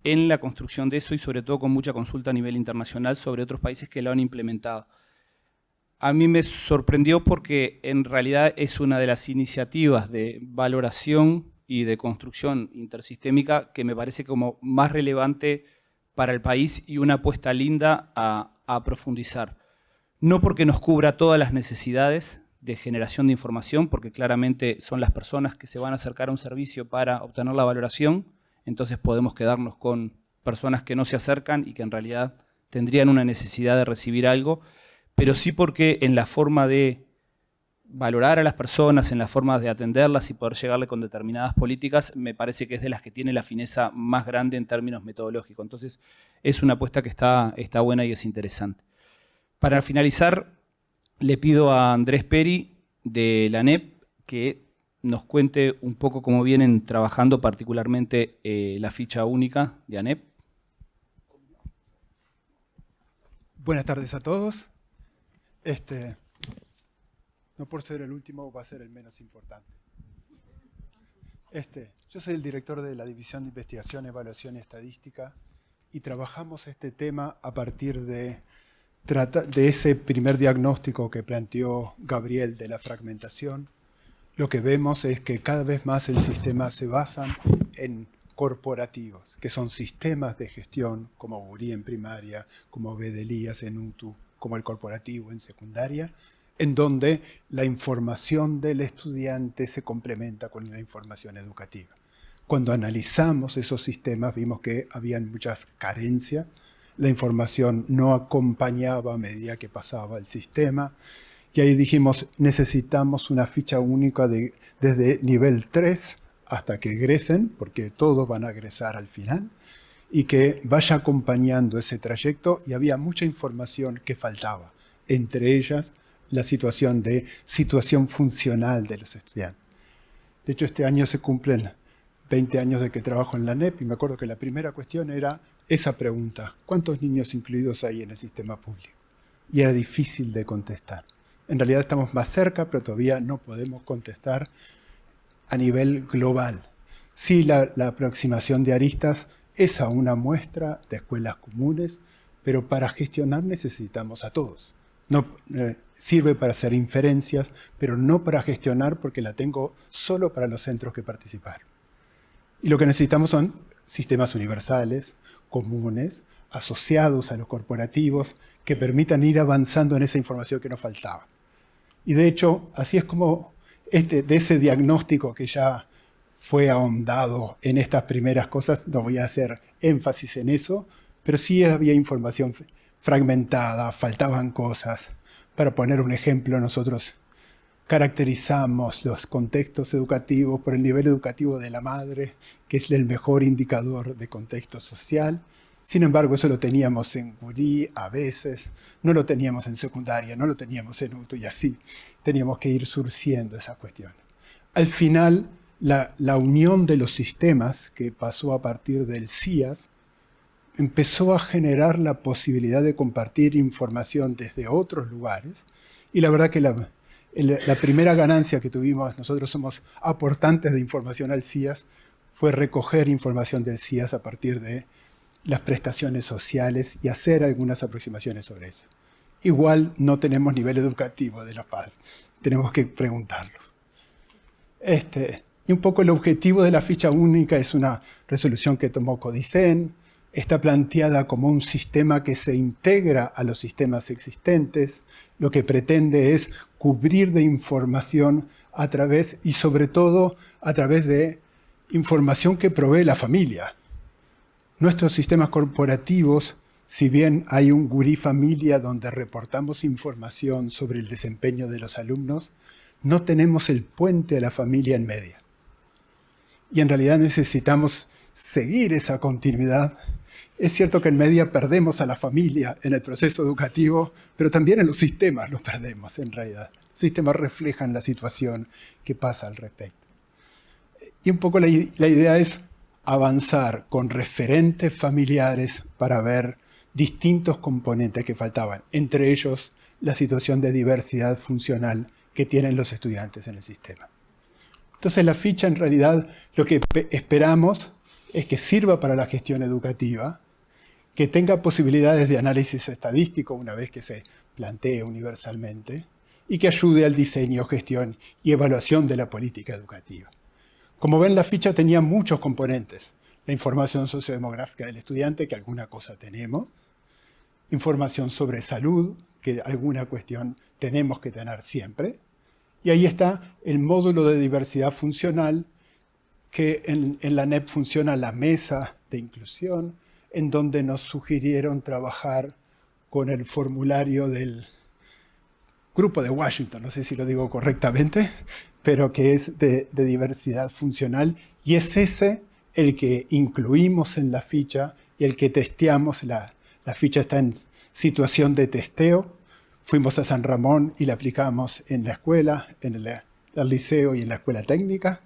en la construcción de eso y sobre todo con mucha consulta a nivel internacional sobre otros países que lo han implementado. A mí me sorprendió porque en realidad es una de las iniciativas de valoración y de construcción intersistémica que me parece como más relevante para el país y una apuesta linda a profundizar. No porque nos cubra todas las necesidades de generación de información, porque claramente son las personas que se van a acercar a un servicio para obtener la valoración, entonces podemos quedarnos con personas que no se acercan y que en realidad tendrían una necesidad de recibir algo, pero sí porque en la forma de valorar a las personas, en la forma de atenderlas y poder llegarle con determinadas políticas, me parece que es de las que tiene la fineza más grande en términos metodológicos. Entonces, es una apuesta que está buena y es interesante. Para finalizar, le pido a Andrés Peri, de la ANEP, que nos cuente un poco cómo vienen trabajando particularmente la ficha única de ANEP. Buenas tardes a todos. No por ser el último va a ser el menos importante. Yo soy el director de la División de Investigación, Evaluación y Estadística y trabajamos este tema a partir de ese primer diagnóstico que planteó Gabriel de la fragmentación. Lo que vemos es que cada vez más el sistema se basa en corporativos, que son sistemas de gestión como URI en primaria, como BDELIAS en UTU, como el corporativo en secundaria, en donde la información del estudiante se complementa con la información educativa. Cuando analizamos esos sistemas vimos que habían muchas carencias, la información no acompañaba a medida que pasaba el sistema, y ahí dijimos, necesitamos una ficha única desde nivel 3 hasta que egresen, porque todos van a egresar al final, y que vaya acompañando ese trayecto, y había mucha información que faltaba, entre ellas la situación funcional de los estudiantes. De hecho, este año se cumplen 20 años de que trabajo en la ANEP, y me acuerdo que la primera cuestión era esa pregunta, ¿cuántos niños incluidos hay en el sistema público? Y era difícil de contestar. En realidad estamos más cerca, pero todavía no podemos contestar a nivel global. Sí, la aproximación de aristas es a una muestra de escuelas comunes, pero para gestionar necesitamos a todos. No, sirve para hacer inferencias, pero no para gestionar porque la tengo solo para los centros que participaron. Y lo que necesitamos son sistemas universales, comunes, asociados a los corporativos, que permitan ir avanzando en esa información que nos faltaba. Y de hecho, así es como de ese diagnóstico que ya fue ahondado en estas primeras cosas, no voy a hacer énfasis en eso, pero sí había información fragmentada, faltaban cosas. Para poner un ejemplo, nosotros caracterizamos los contextos educativos por el nivel educativo de la madre, que es el mejor indicador de contexto social. Sin embargo, eso lo teníamos en URI a veces, no lo teníamos en secundaria, no lo teníamos en UTU y así. Teníamos que ir surciendo esas cuestiones. Al final, la unión de los sistemas, que pasó a partir del CIAS, empezó a generar la posibilidad de compartir información desde otros lugares. Y la verdad que la primera ganancia que tuvimos, nosotros somos aportantes de información al CIAS, fue recoger información del CIAS a partir de las prestaciones sociales y hacer algunas aproximaciones sobre eso. Igual no tenemos nivel educativo de los padres, tenemos que preguntarlo. Y un poco el objetivo de la ficha única es una resolución que tomó Codicen, está planteada como un sistema que se integra a los sistemas existentes, lo que pretende es cubrir de información a través, y sobre todo a través de información que provee la familia. Nuestros sistemas corporativos, si bien hay un Gurí Familia donde reportamos información sobre el desempeño de los alumnos, no tenemos el puente a la familia en medio. Y en realidad necesitamos seguir esa continuidad. Es cierto que en media perdemos a la familia en el proceso educativo, pero también en los sistemas los perdemos en realidad. Los sistemas reflejan la situación que pasa al respecto. Y un poco la idea es avanzar con referentes familiares para ver distintos componentes que faltaban, entre ellos la situación de diversidad funcional que tienen los estudiantes en el sistema. Entonces la ficha en realidad lo que esperamos es que sirva para la gestión educativa, que tenga posibilidades de análisis estadístico una vez que se plantee universalmente y que ayude al diseño, gestión y evaluación de la política educativa. Como ven, la ficha tenía muchos componentes. La información sociodemográfica del estudiante, que alguna cosa tenemos. Información sobre salud, que alguna cuestión tenemos que tener siempre. Y ahí está el módulo de diversidad funcional, que en la NEP funciona la mesa de inclusión, en donde nos sugirieron trabajar con el formulario del Grupo de Washington, no sé si lo digo correctamente, pero que es de diversidad funcional, y es ese el que incluimos en la ficha y el que testeamos. La ficha está en situación de testeo. Fuimos a San Ramón y la aplicamos en la escuela, en el liceo y en la escuela técnica,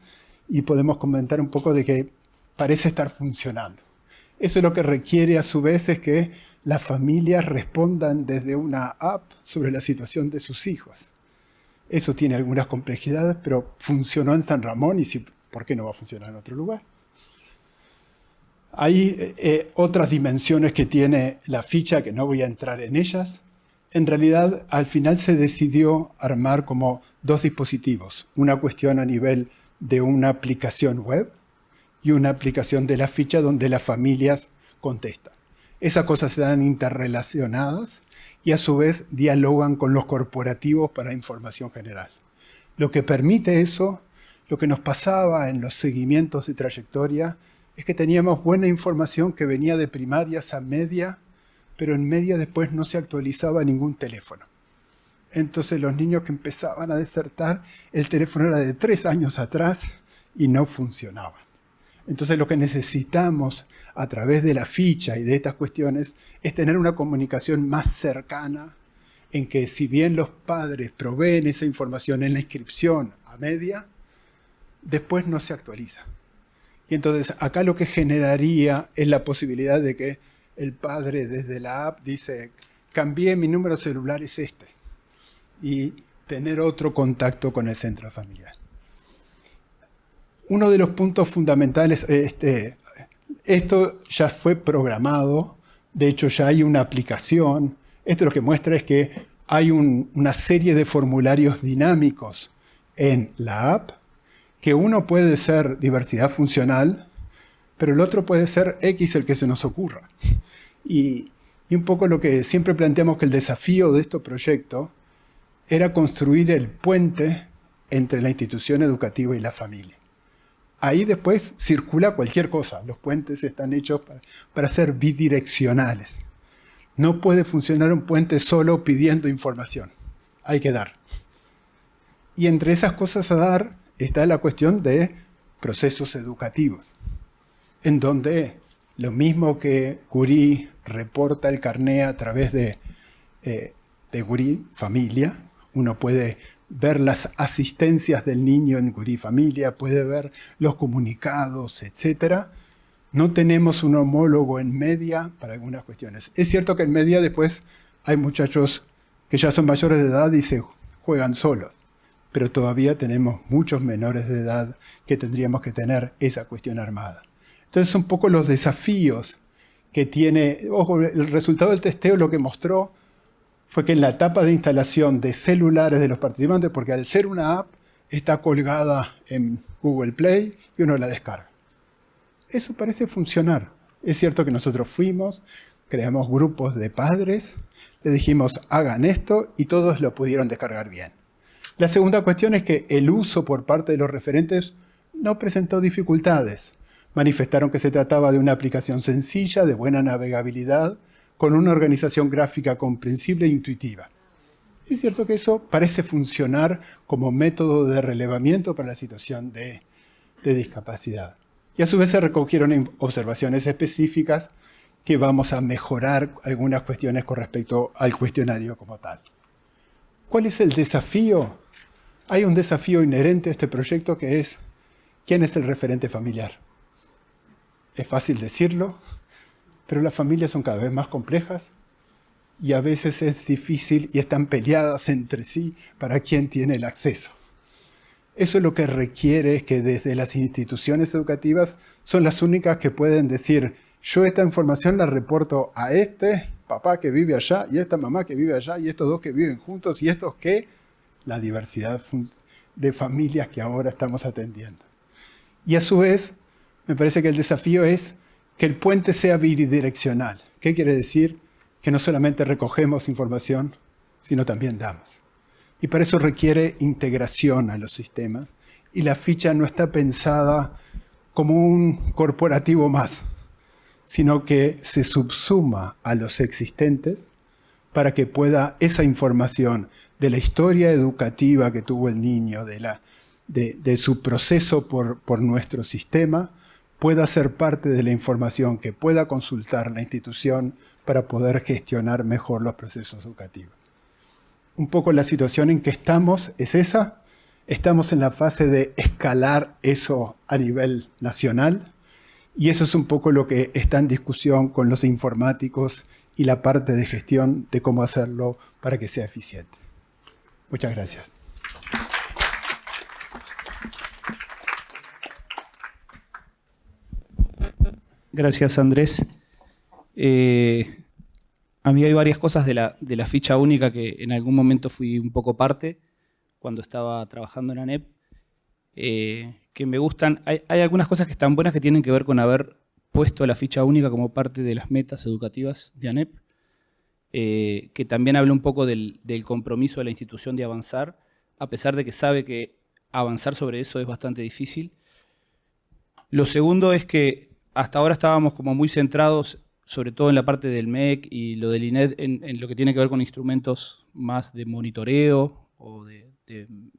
y podemos comentar un poco de que parece estar funcionando. Eso lo que requiere a su vez es que las familias respondan desde una app sobre la situación de sus hijos. Eso tiene algunas complejidades, pero funcionó en San Ramón y si ¿Por qué no va a funcionar en otro lugar? Hay otras dimensiones que tiene la ficha, que no voy a entrar en ellas. En realidad, al final se decidió armar como dos dispositivos. Una cuestión a nivel de una aplicación web y una aplicación de la ficha donde las familias contestan. Esas cosas están interrelacionadas y a su vez dialogan con los corporativos para información general. Lo que permite eso, lo que nos pasaba en los seguimientos de trayectoria, es que teníamos buena información que venía de primarias a media, pero en media después no se actualizaba ningún teléfono. Entonces los niños que empezaban a desertar, el teléfono era de 3 años atrás y no funcionaban. Entonces lo que necesitamos a través de la ficha y de estas cuestiones es tener una comunicación más cercana, en que si bien los padres proveen esa información en la inscripción a media, después no se actualiza. Y entonces acá lo que generaría es la posibilidad de que el padre desde la app dice, cambié mi número celular, es este, y tener otro contacto con el centro familiar. Uno de los puntos fundamentales, esto ya fue programado, de hecho ya hay una aplicación. Esto lo que muestra es que hay una serie de formularios dinámicos en la app, que uno puede ser diversidad funcional, pero el otro puede ser X, el que se nos ocurra. Y un poco lo que siempre planteamos, que el desafío de este proyecto era construir el puente entre la institución educativa y la familia. Ahí después circula cualquier cosa. Los puentes están hechos para ser bidireccionales. No puede funcionar un puente solo pidiendo información. Hay que dar. Y entre esas cosas a dar está la cuestión de procesos educativos, en donde lo mismo que Curí reporta el carné a través de Curí Familia, uno puede ver las asistencias del niño en Curí Familia, puede ver los comunicados, etc. No tenemos un homólogo en media para algunas cuestiones. Es cierto que en media después hay muchachos que ya son mayores de edad y se juegan solos, pero todavía tenemos muchos menores de edad que tendríamos que tener esa cuestión armada. Entonces, un poco los desafíos que tiene. Ojo, el resultado del testeo lo que mostró fue que en la etapa de instalación de celulares de los participantes, porque al ser una app, está colgada en Google Play y uno la descarga. Eso parece funcionar. Es cierto que nosotros fuimos, creamos grupos de padres, le dijimos hagan esto y todos lo pudieron descargar bien. La segunda cuestión es que el uso por parte de los referentes no presentó dificultades. Manifestaron que se trataba de una aplicación sencilla, de buena navegabilidad, con una organización gráfica comprensible e intuitiva. Es cierto que eso parece funcionar como método de relevamiento para la situación de discapacidad. Y a su vez se recogieron observaciones específicas que vamos a mejorar algunas cuestiones con respecto al cuestionario como tal. ¿Cuál es el desafío? Hay un desafío inherente a este proyecto que es ¿quién es el referente familiar? Es fácil decirlo, pero las familias son cada vez más complejas y a veces es difícil y están peleadas entre sí para quién tiene el acceso. Eso lo que requiere es que desde las instituciones educativas son las únicas que pueden decir yo esta información la reporto a este papá que vive allá y a esta mamá que vive allá y estos dos que viven juntos y estos que la diversidad de familias que ahora estamos atendiendo. Y a su vez, me parece que el desafío es que el puente sea bidireccional. ¿Qué quiere decir? Que no solamente recogemos información, sino también damos. Y para eso requiere integración a los sistemas. Y la ficha no está pensada como un corporativo más, sino que se subsuma a los existentes para que pueda esa información de la historia educativa que tuvo el niño, de su proceso por nuestro sistema, pueda ser parte de la información que pueda consultar la institución para poder gestionar mejor los procesos educativos. Un poco la situación en que estamos es esa. Estamos en la fase de escalar eso a nivel nacional y eso es un poco lo que está en discusión con los informáticos y la parte de gestión de cómo hacerlo para que sea eficiente. Muchas gracias. Gracias, Andrés. A mí hay varias cosas de la ficha única que en algún momento fui un poco parte cuando estaba trabajando en ANEP, que me gustan. Hay algunas cosas que están buenas que tienen que ver con haber puesto la ficha única como parte de las metas educativas de ANEP, que también habla un poco del compromiso de la institución de avanzar, a pesar de que sabe que avanzar sobre eso es bastante difícil. Lo segundo es que hasta ahora estábamos como muy centrados, sobre todo en la parte del MEC y lo del INED, en lo que tiene que ver con instrumentos más de monitoreo o de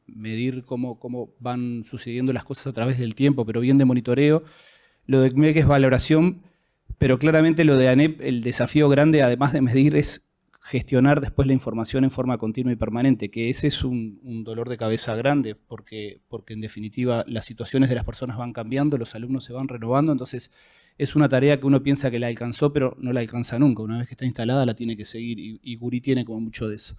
medir cómo van sucediendo las cosas a través del tiempo, pero bien de monitoreo. Lo del MEC es valoración, pero claramente lo de ANEP, el desafío grande, además de medir, es gestionar después la información en forma continua y permanente, que ese es un dolor de cabeza grande, porque en definitiva las situaciones de las personas van cambiando, los alumnos se van renovando, entonces es una tarea que uno piensa que la alcanzó, pero no la alcanza nunca. Una vez que está instalada la tiene que seguir y Guri tiene como mucho de eso.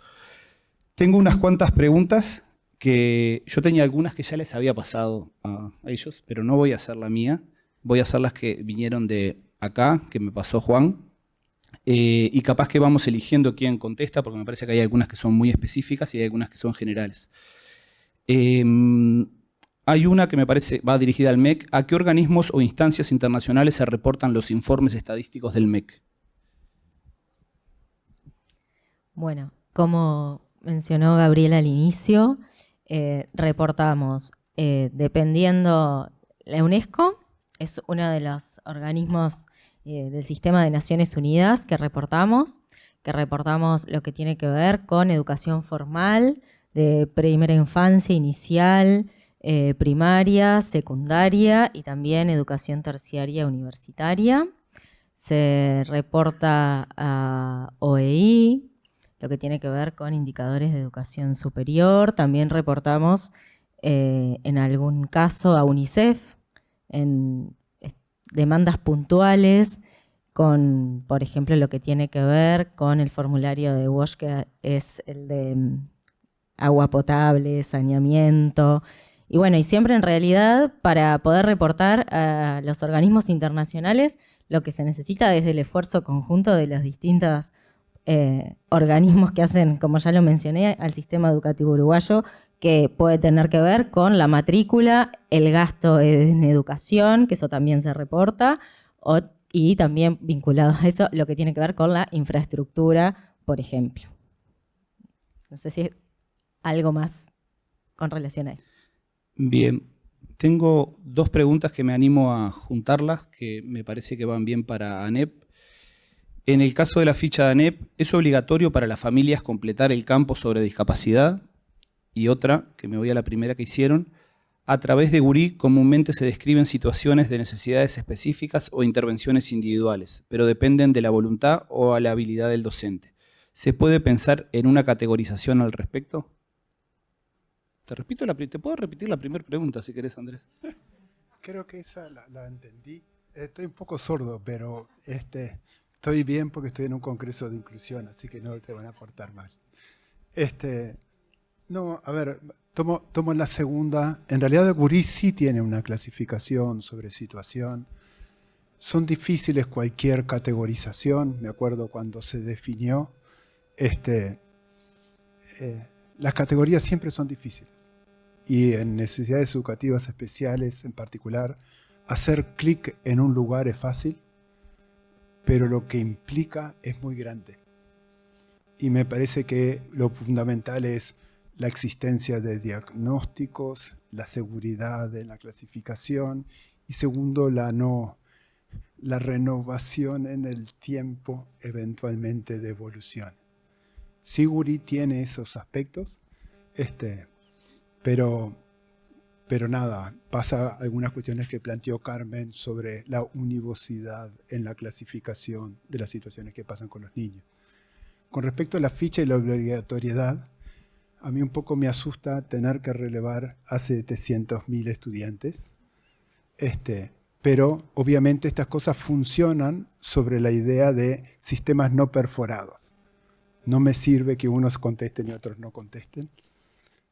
Tengo unas cuantas preguntas que yo tenía algunas que ya les había pasado a ellos, pero no voy a hacer la mía. Voy a hacer las que vinieron de acá, que me pasó Juan. Y capaz que vamos eligiendo quién contesta, porque me parece que hay algunas que son muy específicas y hay algunas que son generales. Hay una que me parece va dirigida al MEC. ¿A qué organismos o instancias internacionales se reportan los informes estadísticos del MEC? Bueno, como mencionó Gabriela al inicio, reportamos, dependiendo, la UNESCO es uno de los organismos del Sistema de Naciones Unidas que reportamos lo que tiene que ver con educación formal, de primera infancia, inicial, primaria, secundaria y también educación terciaria universitaria. Se reporta a OEI, lo que tiene que ver con indicadores de educación superior. También reportamos en algún caso a UNICEF en demandas puntuales con, por ejemplo, lo que tiene que ver con el formulario de WASH, que es el de agua potable, saneamiento. Y bueno, y siempre en realidad para poder reportar a los organismos internacionales lo que se necesita es el esfuerzo conjunto de los distintos organismos que hacen, como ya lo mencioné, al sistema educativo uruguayo, que puede tener que ver con la matrícula, el gasto en educación, que eso también se reporta, y también vinculado a eso lo que tiene que ver con la infraestructura, por ejemplo. No sé si hay algo más con relación a eso. Bien, tengo dos preguntas que me animo a juntarlas, que me parece que van bien para ANEP. En el caso de la ficha de ANEP, ¿es obligatorio para las familias completar el campo sobre discapacidad? Y otra, que me voy a la primera que hicieron, a través de Guri comúnmente se describen situaciones de necesidades específicas o intervenciones individuales, pero dependen de la voluntad o a la habilidad del docente. ¿Se puede pensar en una categorización al respecto? ¿Te puedo repetir la primera pregunta si querés, Andrés? Creo que esa la entendí. Estoy un poco sordo, pero estoy bien porque estoy en un congreso de inclusión, así que no te van a portar mal. No, a ver, tomo la segunda. En realidad Guri sí tiene una clasificación sobre situación. Son difíciles cualquier categorización. Me acuerdo cuando se definió. Las categorías siempre son difíciles. Y en necesidades educativas especiales en particular, hacer clic en un lugar es fácil, pero lo que implica es muy grande. Y me parece que lo fundamental es la existencia de diagnósticos, la seguridad en la clasificación y segundo, la renovación en el tiempo eventualmente de evolución. Guri tiene esos aspectos, pero nada, pasa algunas cuestiones que planteó Carmen sobre la univocidad en la clasificación de las situaciones que pasan con los niños. Con respecto a la ficha y la obligatoriedad, a mí un poco me asusta tener que relevar a 700.000 estudiantes, pero obviamente estas cosas funcionan sobre la idea de sistemas no perforados. No me sirve que unos contesten y otros no contesten.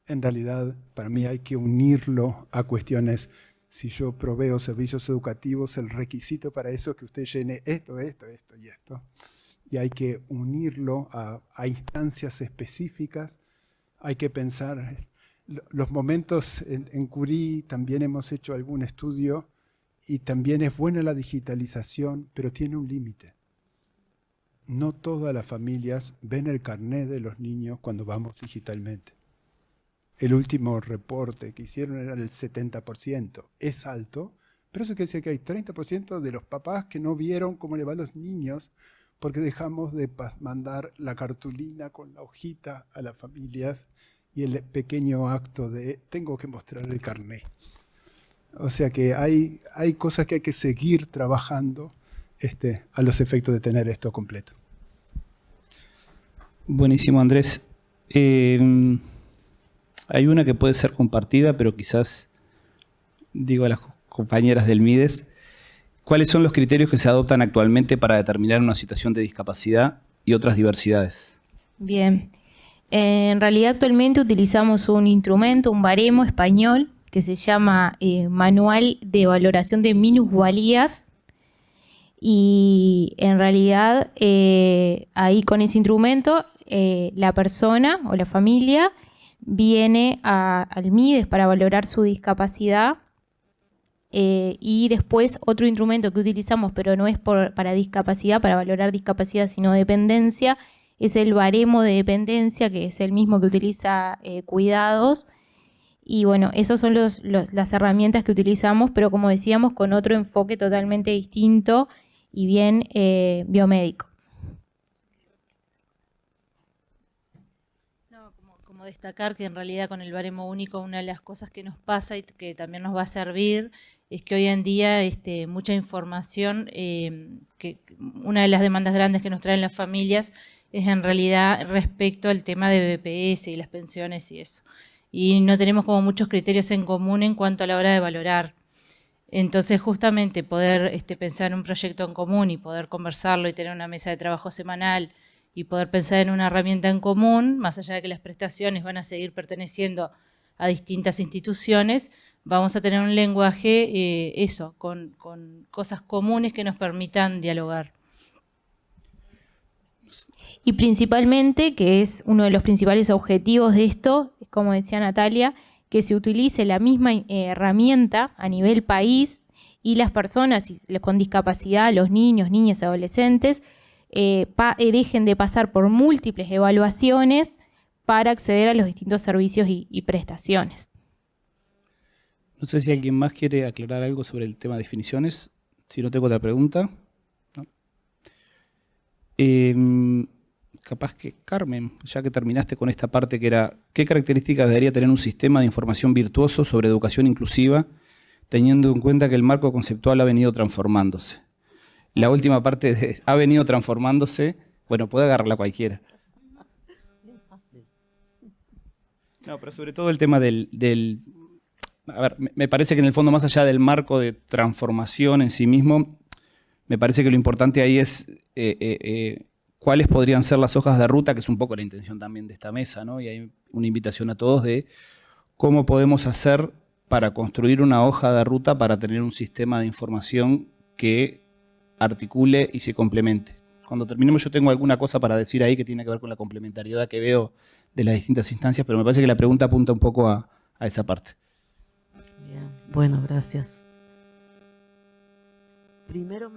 En realidad, para mí hay que unirlo a cuestiones Si yo proveo servicios educativos, el requisito para eso es que usted llene esto y esto. Y hay que unirlo a instancias específicas. Hay que pensar, los momentos en Curie también hemos hecho algún estudio y también es buena la digitalización, pero tiene un límite. No todas las familias ven el carnet de los niños cuando vamos digitalmente. El último reporte que hicieron era el 70%. Es alto, pero eso quiere decir que hay 30% de los papás que no vieron cómo le va a los niños porque dejamos de mandar la cartulina con la hojita a las familias y el pequeño acto de tengo que mostrar el carnet. O sea que hay cosas que hay que seguir trabajando a los efectos de tener esto completo. Buenísimo, Andrés. Hay una que puede ser compartida, pero quizás, digo a las compañeras del MIDES, ¿cuáles son los criterios que se adoptan actualmente para determinar una situación de discapacidad y otras diversidades? Bien. En realidad actualmente utilizamos un instrumento, un baremo español, que se llama Manual de Valoración de Minusvalías. Y en realidad ahí con ese instrumento la persona o la familia viene al MIDES para valorar su discapacidad. Y después otro instrumento que utilizamos, pero no es para discapacidad, para valorar discapacidad, sino dependencia, es el baremo de dependencia, que es el mismo que utiliza Cuidados. Y bueno, esas son las herramientas que utilizamos, pero como decíamos, con otro enfoque totalmente distinto y bien biomédico. Como destacar que en realidad con el baremo único una de las cosas que nos pasa y que también nos va a servir es que hoy en día mucha información, que una de las demandas grandes que nos traen las familias es en realidad respecto al tema de BPS y las pensiones y eso. Y no tenemos como muchos criterios en común en cuanto a la hora de valorar. Entonces justamente poder pensar en un proyecto en común y poder conversarlo y tener una mesa de trabajo semanal y poder pensar en una herramienta en común, más allá de que las prestaciones van a seguir perteneciendo a distintas instituciones, vamos a tener un lenguaje, con cosas comunes que nos permitan dialogar. Y principalmente, que es uno de los principales objetivos de esto, como decía Natalia, que se utilice la misma herramienta a nivel país y las personas con discapacidad, los niños, niñas, adolescentes, dejen de pasar por múltiples evaluaciones para acceder a los distintos servicios y prestaciones. No sé si alguien más quiere aclarar algo sobre el tema de definiciones. Si no, tengo otra pregunta. ¿No? Capaz que Carmen, ya que terminaste con esta parte que era, ¿qué características debería tener un sistema de información virtuoso sobre educación inclusiva, teniendo en cuenta que el marco conceptual ha venido transformándose? La última parte de ha venido transformándose, bueno, puede agarrarla cualquiera. No, pero sobre todo el tema del a ver, me parece que en el fondo, más allá del marco de transformación en sí mismo, me parece que lo importante ahí es cuáles podrían ser las hojas de ruta, que es un poco la intención también de esta mesa, ¿no? Y hay una invitación a todos de cómo podemos hacer para construir una hoja de ruta para tener un sistema de información que articule y se complemente. Cuando terminemos yo tengo alguna cosa para decir ahí que tiene que ver con la complementariedad que veo de las distintas instancias, pero me parece que la pregunta apunta un poco a esa parte. Bien, bueno, gracias. Primero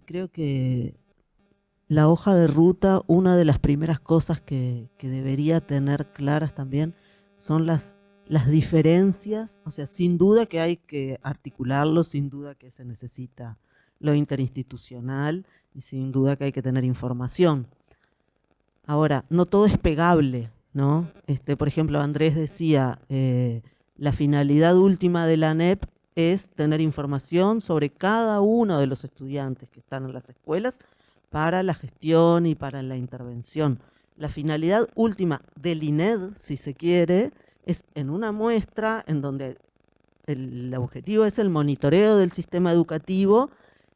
creo que la hoja de ruta, una de las primeras cosas que debería tener claras también son las diferencias, o sea, sin duda que hay que articularlo, sin duda que se necesita lo interinstitucional y sin duda que hay que tener información. Ahora, no todo es pegable, ¿no? Por ejemplo, Andrés decía, la finalidad última de la ANEP es tener información sobre cada uno de los estudiantes que están en las escuelas para la gestión y para la intervención. La finalidad última del INED, si se quiere, es en una muestra en donde el objetivo es el monitoreo del sistema educativo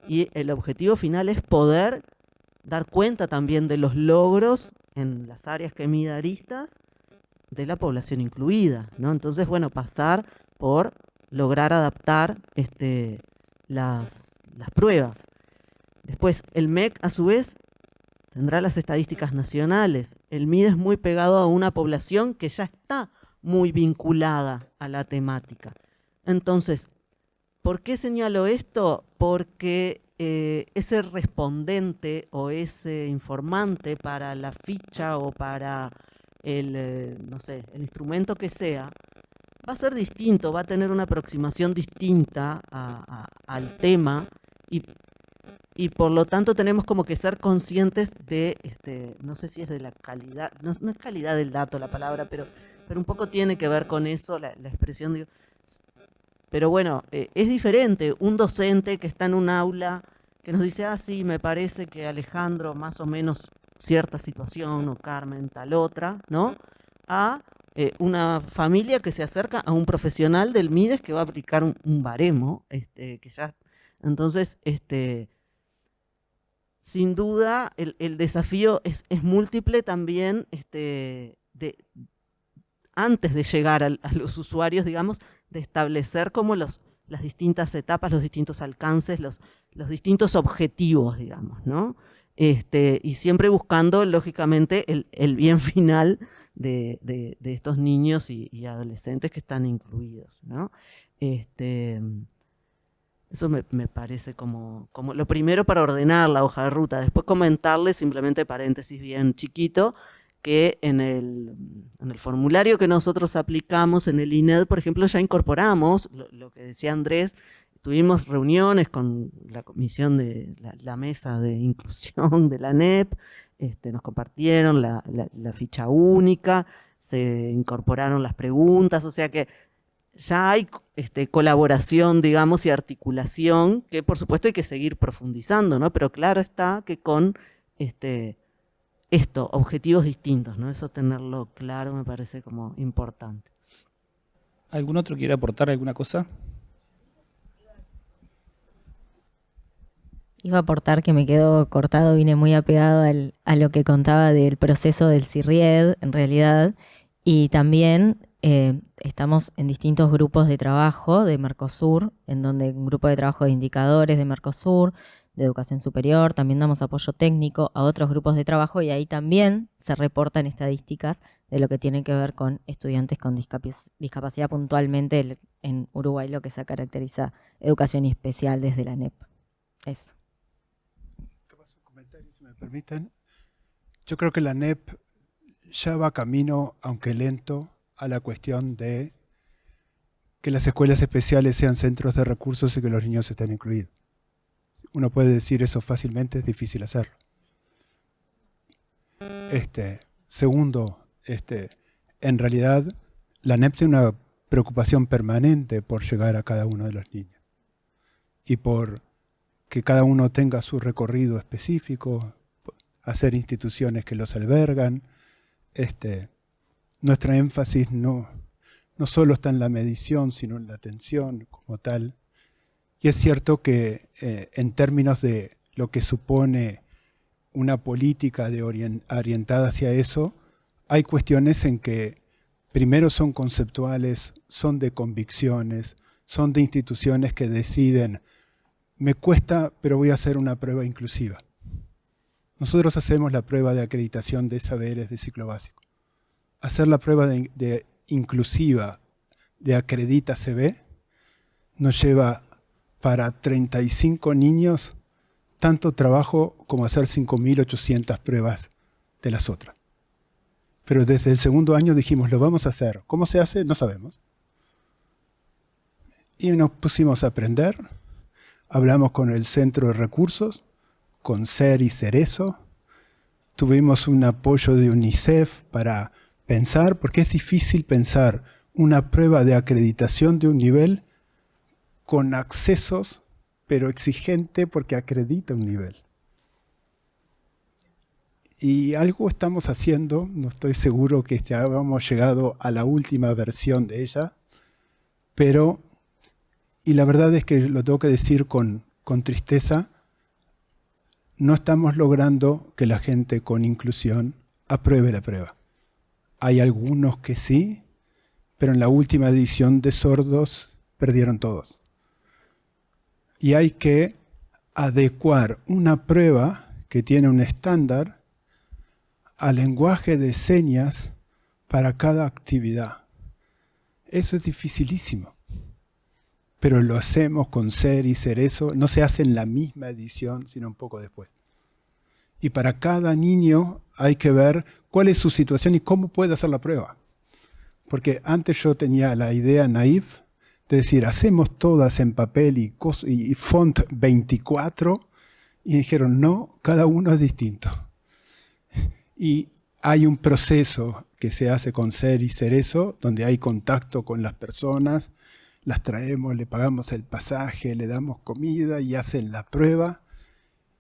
y el objetivo final es poder dar cuenta también de los logros en las áreas que mide Aristas de la población incluida, ¿no? Entonces, bueno, pasar por lograr adaptar las pruebas. Después, el MEC, a su vez, tendrá las estadísticas nacionales. El MIDE es muy pegado a una población que ya está muy vinculada a la temática. Entonces, ¿por qué señalo esto? Porque ese respondente o ese informante para la ficha o para no sé, el instrumento que sea, va a ser distinto, va a tener una aproximación distinta al tema y por lo tanto tenemos como que ser conscientes de, no sé si es de la calidad, no es calidad del dato la palabra, pero un poco tiene que ver con eso, la expresión, digo. Pero bueno, es diferente un docente que está en un aula que nos dice, sí, me parece que Alejandro más o menos cierta situación o Carmen tal otra, ¿no? A una familia que se acerca a un profesional del MIDES que va a aplicar un baremo, que ya, entonces, sin duda el desafío es múltiple también, antes de llegar a los usuarios, digamos, de establecer como las distintas etapas, los distintos alcances, los distintos objetivos, digamos, ¿no? Y siempre buscando, lógicamente, el bien final de estos niños y adolescentes que están incluidos, ¿no? Eso me parece como lo primero para ordenar la hoja de ruta. Después comentarles, simplemente paréntesis bien chiquito, que en el formulario que nosotros aplicamos en el INED, por ejemplo, ya incorporamos lo que decía Andrés. Tuvimos reuniones con la comisión de la mesa de inclusión de la ANEP, nos compartieron la ficha única, se incorporaron las preguntas, o sea que ya hay colaboración, digamos, y articulación, que por supuesto hay que seguir profundizando, ¿no? Pero claro está que con objetivos distintos, ¿no? Eso tenerlo claro me parece como importante. ¿Algún otro quiere aportar alguna cosa? Iba a aportar que me quedó cortado, vine muy apegado a lo que contaba del proceso del CIRRIED, en realidad, y también estamos en distintos grupos de trabajo de Mercosur, en donde un grupo de trabajo de indicadores de Mercosur, de educación superior, también damos apoyo técnico a otros grupos de trabajo y ahí también se reportan estadísticas de lo que tiene que ver con estudiantes con discapacidad puntualmente en Uruguay, lo que se caracteriza educación especial desde la ANEP. Eso. Si me permiten, yo creo que la ANEP ya va camino, aunque lento, a la cuestión de que las escuelas especiales sean centros de recursos y que los niños estén incluidos. Uno puede decir eso fácilmente, es difícil hacerlo. Segundo, en realidad la ANEP tiene una preocupación permanente por llegar a cada uno de los niños y por que cada uno tenga su recorrido específico, hacer instituciones que los albergan. Nuestra énfasis no solo está en la medición, sino en la atención como tal. Y es cierto que en términos de lo que supone una política orientada hacia eso, hay cuestiones en que primero son conceptuales, son de convicciones, son de instituciones que deciden, me cuesta, pero voy a hacer una prueba inclusiva. Nosotros hacemos la prueba de acreditación de saberes de ciclo básico. Hacer la prueba de inclusiva de Acredita CB nos lleva para 35 niños tanto trabajo como hacer 5.800 pruebas de las otras. Pero desde el segundo año dijimos, lo vamos a hacer. ¿Cómo se hace? No sabemos. Y nos pusimos a aprender. Hablamos con el Centro de Recursos, con CER y Cerezo. Tuvimos un apoyo de UNICEF para pensar, porque es difícil pensar una prueba de acreditación de un nivel con accesos, pero exigente porque acredita un nivel. Y algo estamos haciendo, no estoy seguro que hayamos llegado a la última versión de ella, pero, y la verdad es que lo tengo que decir con tristeza, no estamos logrando que la gente con inclusión apruebe la prueba. Hay algunos que sí, pero en la última edición de sordos perdieron todos. Y hay que adecuar una prueba que tiene un estándar al lenguaje de señas para cada actividad. Eso es dificilísimo. Pero lo hacemos con ser y cerezo. No se hace en la misma edición, sino un poco después. Y para cada niño hay que ver cuál es su situación y cómo puede hacer la prueba. Porque antes yo tenía la idea naif de decir, hacemos todas en papel y font 24, y dijeron, no, cada uno es distinto. Y hay un proceso que se hace con ser y cerezo, donde hay contacto con las personas, las traemos, le pagamos el pasaje, le damos comida y hacen la prueba.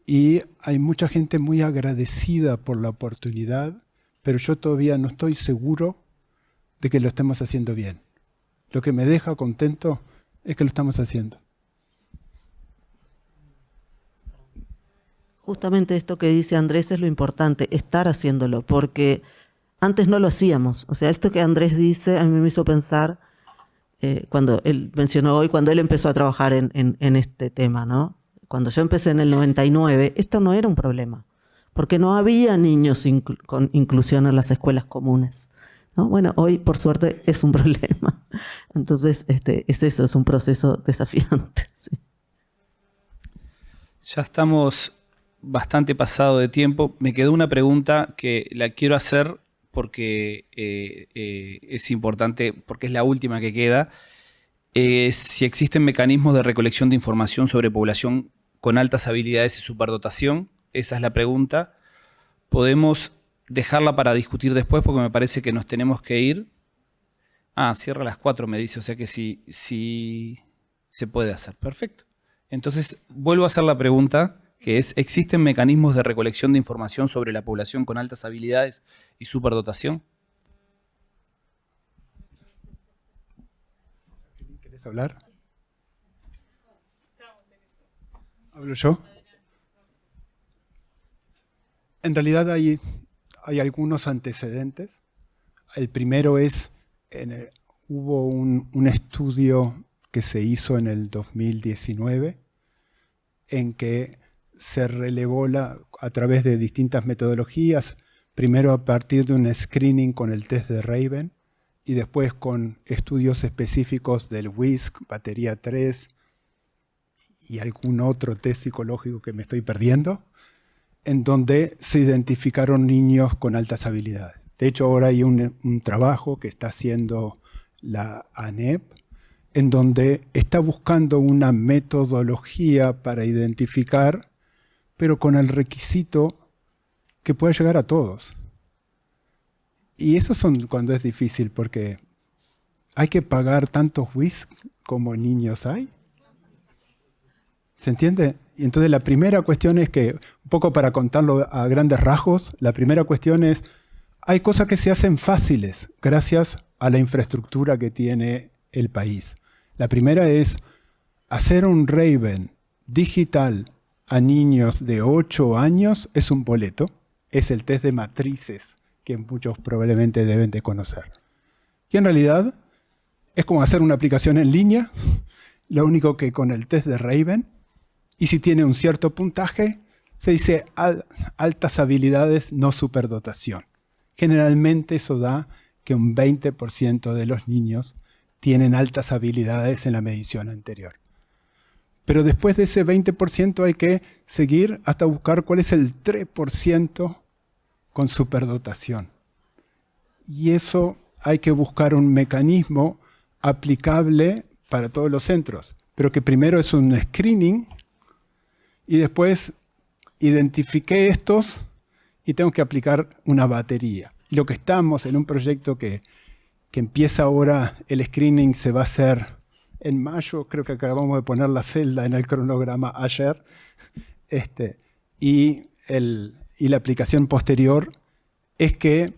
Y hay mucha gente muy agradecida por la oportunidad, pero yo todavía no estoy seguro de que lo estemos haciendo bien. Lo que me deja contento es que lo estamos haciendo. Justamente esto que dice Andrés es lo importante, estar haciéndolo, porque antes no lo hacíamos. O sea, esto que Andrés dice a mí me hizo pensar, cuando él mencionó hoy, cuando él empezó a trabajar en este tema, ¿no? Cuando yo empecé en el 99, esto no era un problema, porque no había niños con inclusión en las escuelas comunes, ¿no? Bueno, hoy por suerte es un problema. Entonces, es eso, es un proceso desafiante. Sí. Ya estamos bastante pasado de tiempo. Me quedó una pregunta que la quiero hacer porque es importante, porque es la última que queda. Si existen mecanismos de recolección de información sobre población con altas habilidades y superdotación, esa es la pregunta. Podemos dejarla para discutir después porque me parece que nos tenemos que ir. Cierra a las 4 me dice, o sea que sí se puede hacer. Perfecto. Entonces vuelvo a hacer la pregunta, que es, ¿existen mecanismos de recolección de información sobre la población con altas habilidades y superdotación? ¿Querés hablar? ¿Hablo yo? En realidad hay algunos antecedentes. El primero es, hubo un estudio que se hizo en el 2019 en que se relevó a través de distintas metodologías, primero a partir de un screening con el test de Raven y después con estudios específicos del WISC, batería 3 y algún otro test psicológico que me estoy perdiendo, en donde se identificaron niños con altas habilidades. De hecho, ahora hay un trabajo que está haciendo la ANEP, en donde está buscando una metodología para identificar, pero con el requisito que pueda llegar a todos. Y eso son cuando es difícil, porque hay que pagar tantos WISC como niños hay. ¿Se entiende? Y entonces la primera cuestión es que, un poco para contarlo a grandes rasgos, la primera cuestión es, hay cosas que se hacen fáciles gracias a la infraestructura que tiene el país. La primera es hacer un Raven digital a niños de 8 años es un boleto, es el test de matrices que muchos probablemente deben de conocer. Y en realidad es como hacer una aplicación en línea, lo único que con el test de Raven, y si tiene un cierto puntaje, se dice altas habilidades, no superdotación. Generalmente eso da que un 20% de los niños tienen altas habilidades en la medición anterior. Pero después de ese 20% hay que seguir hasta buscar cuál es el 3% con superdotación. Y eso hay que buscar un mecanismo aplicable para todos los centros, pero que primero es un screening y después identifiqué estos y tengo que aplicar una batería. Lo que estamos en un proyecto que empieza ahora, el screening se va a hacer en mayo, creo que acabamos de poner la celda en el cronograma ayer, y la aplicación posterior es que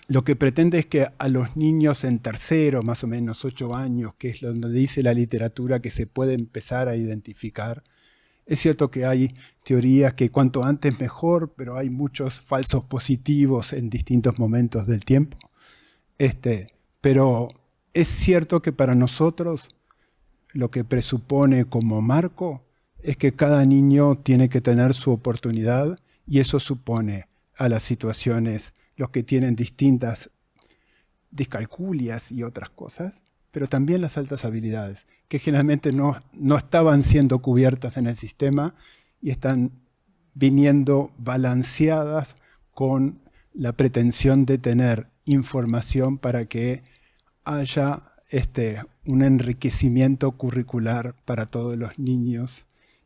lo que pretende es que a los niños en tercero, más o menos 8 años, que es donde dice la literatura que se puede empezar a identificar. Es cierto que hay teorías que cuanto antes mejor, pero hay muchos falsos positivos en distintos momentos del tiempo. Pero es cierto que para nosotros lo que presupone como marco es que cada niño tiene que tener su oportunidad, y eso supone a las situaciones, los que tienen distintas discalculias y otras cosas, pero también las altas habilidades, que generalmente no estaban siendo cubiertas en el sistema y están viniendo balanceadas con la pretensión de tener información para que haya un enriquecimiento curricular para todos los niños,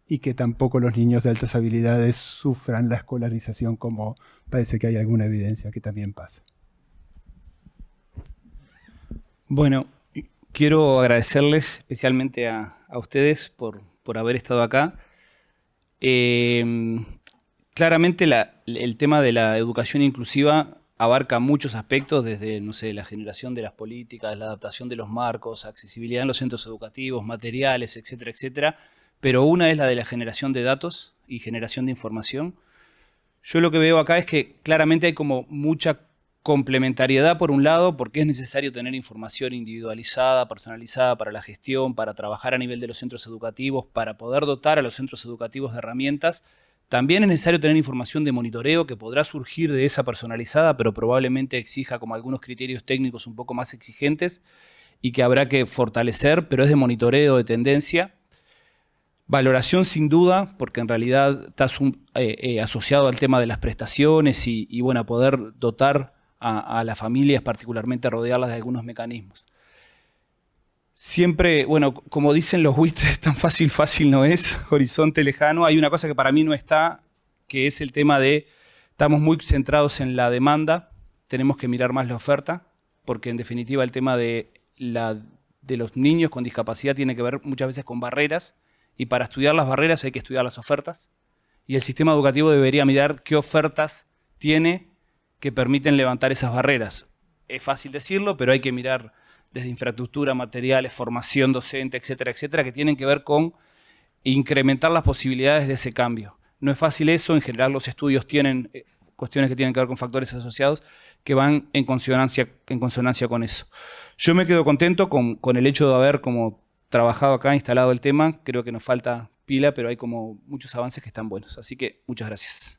y que tampoco los niños de altas habilidades sufran la escolarización, como parece que hay alguna evidencia que también pasa. Bueno, quiero agradecerles especialmente a ustedes por haber estado acá. Claramente el tema de la educación inclusiva abarca muchos aspectos, desde, no sé, la generación de las políticas, la adaptación de los marcos, accesibilidad en los centros educativos, materiales, etcétera, etcétera. Pero una es la de la generación de datos y generación de información. Yo lo que veo acá es que claramente hay como mucha complementariedad por un lado, porque es necesario tener información individualizada, personalizada para la gestión, para trabajar a nivel de los centros educativos, para poder dotar a los centros educativos de herramientas. También es necesario tener información de monitoreo que podrá surgir de esa personalizada, pero probablemente exija como algunos criterios técnicos un poco más exigentes y que habrá que fortalecer, pero es de monitoreo, de tendencia. Valoración sin duda, porque en realidad está asociado al tema de las prestaciones y bueno, a poder dotar a las familias, particularmente rodearlas de algunos mecanismos. Siempre, bueno, como dicen los buitres, tan fácil no es, horizonte lejano. Hay una cosa que para mí no está, que es el tema de, estamos muy centrados en la demanda, tenemos que mirar más la oferta, porque en definitiva el tema de los niños con discapacidad tiene que ver muchas veces con barreras, y para estudiar las barreras hay que estudiar las ofertas, y el sistema educativo debería mirar qué ofertas tiene que permiten levantar esas barreras. Es fácil decirlo, pero hay que mirar desde infraestructura, materiales, formación docente, etcétera, etcétera, que tienen que ver con incrementar las posibilidades de ese cambio. No es fácil eso, en general los estudios tienen cuestiones que tienen que ver con factores asociados que van en consonancia con eso. Yo me quedo contento con el hecho de haber como trabajado acá, instalado el tema. Creo que nos falta pila, pero hay como muchos avances que están buenos. Así que muchas gracias.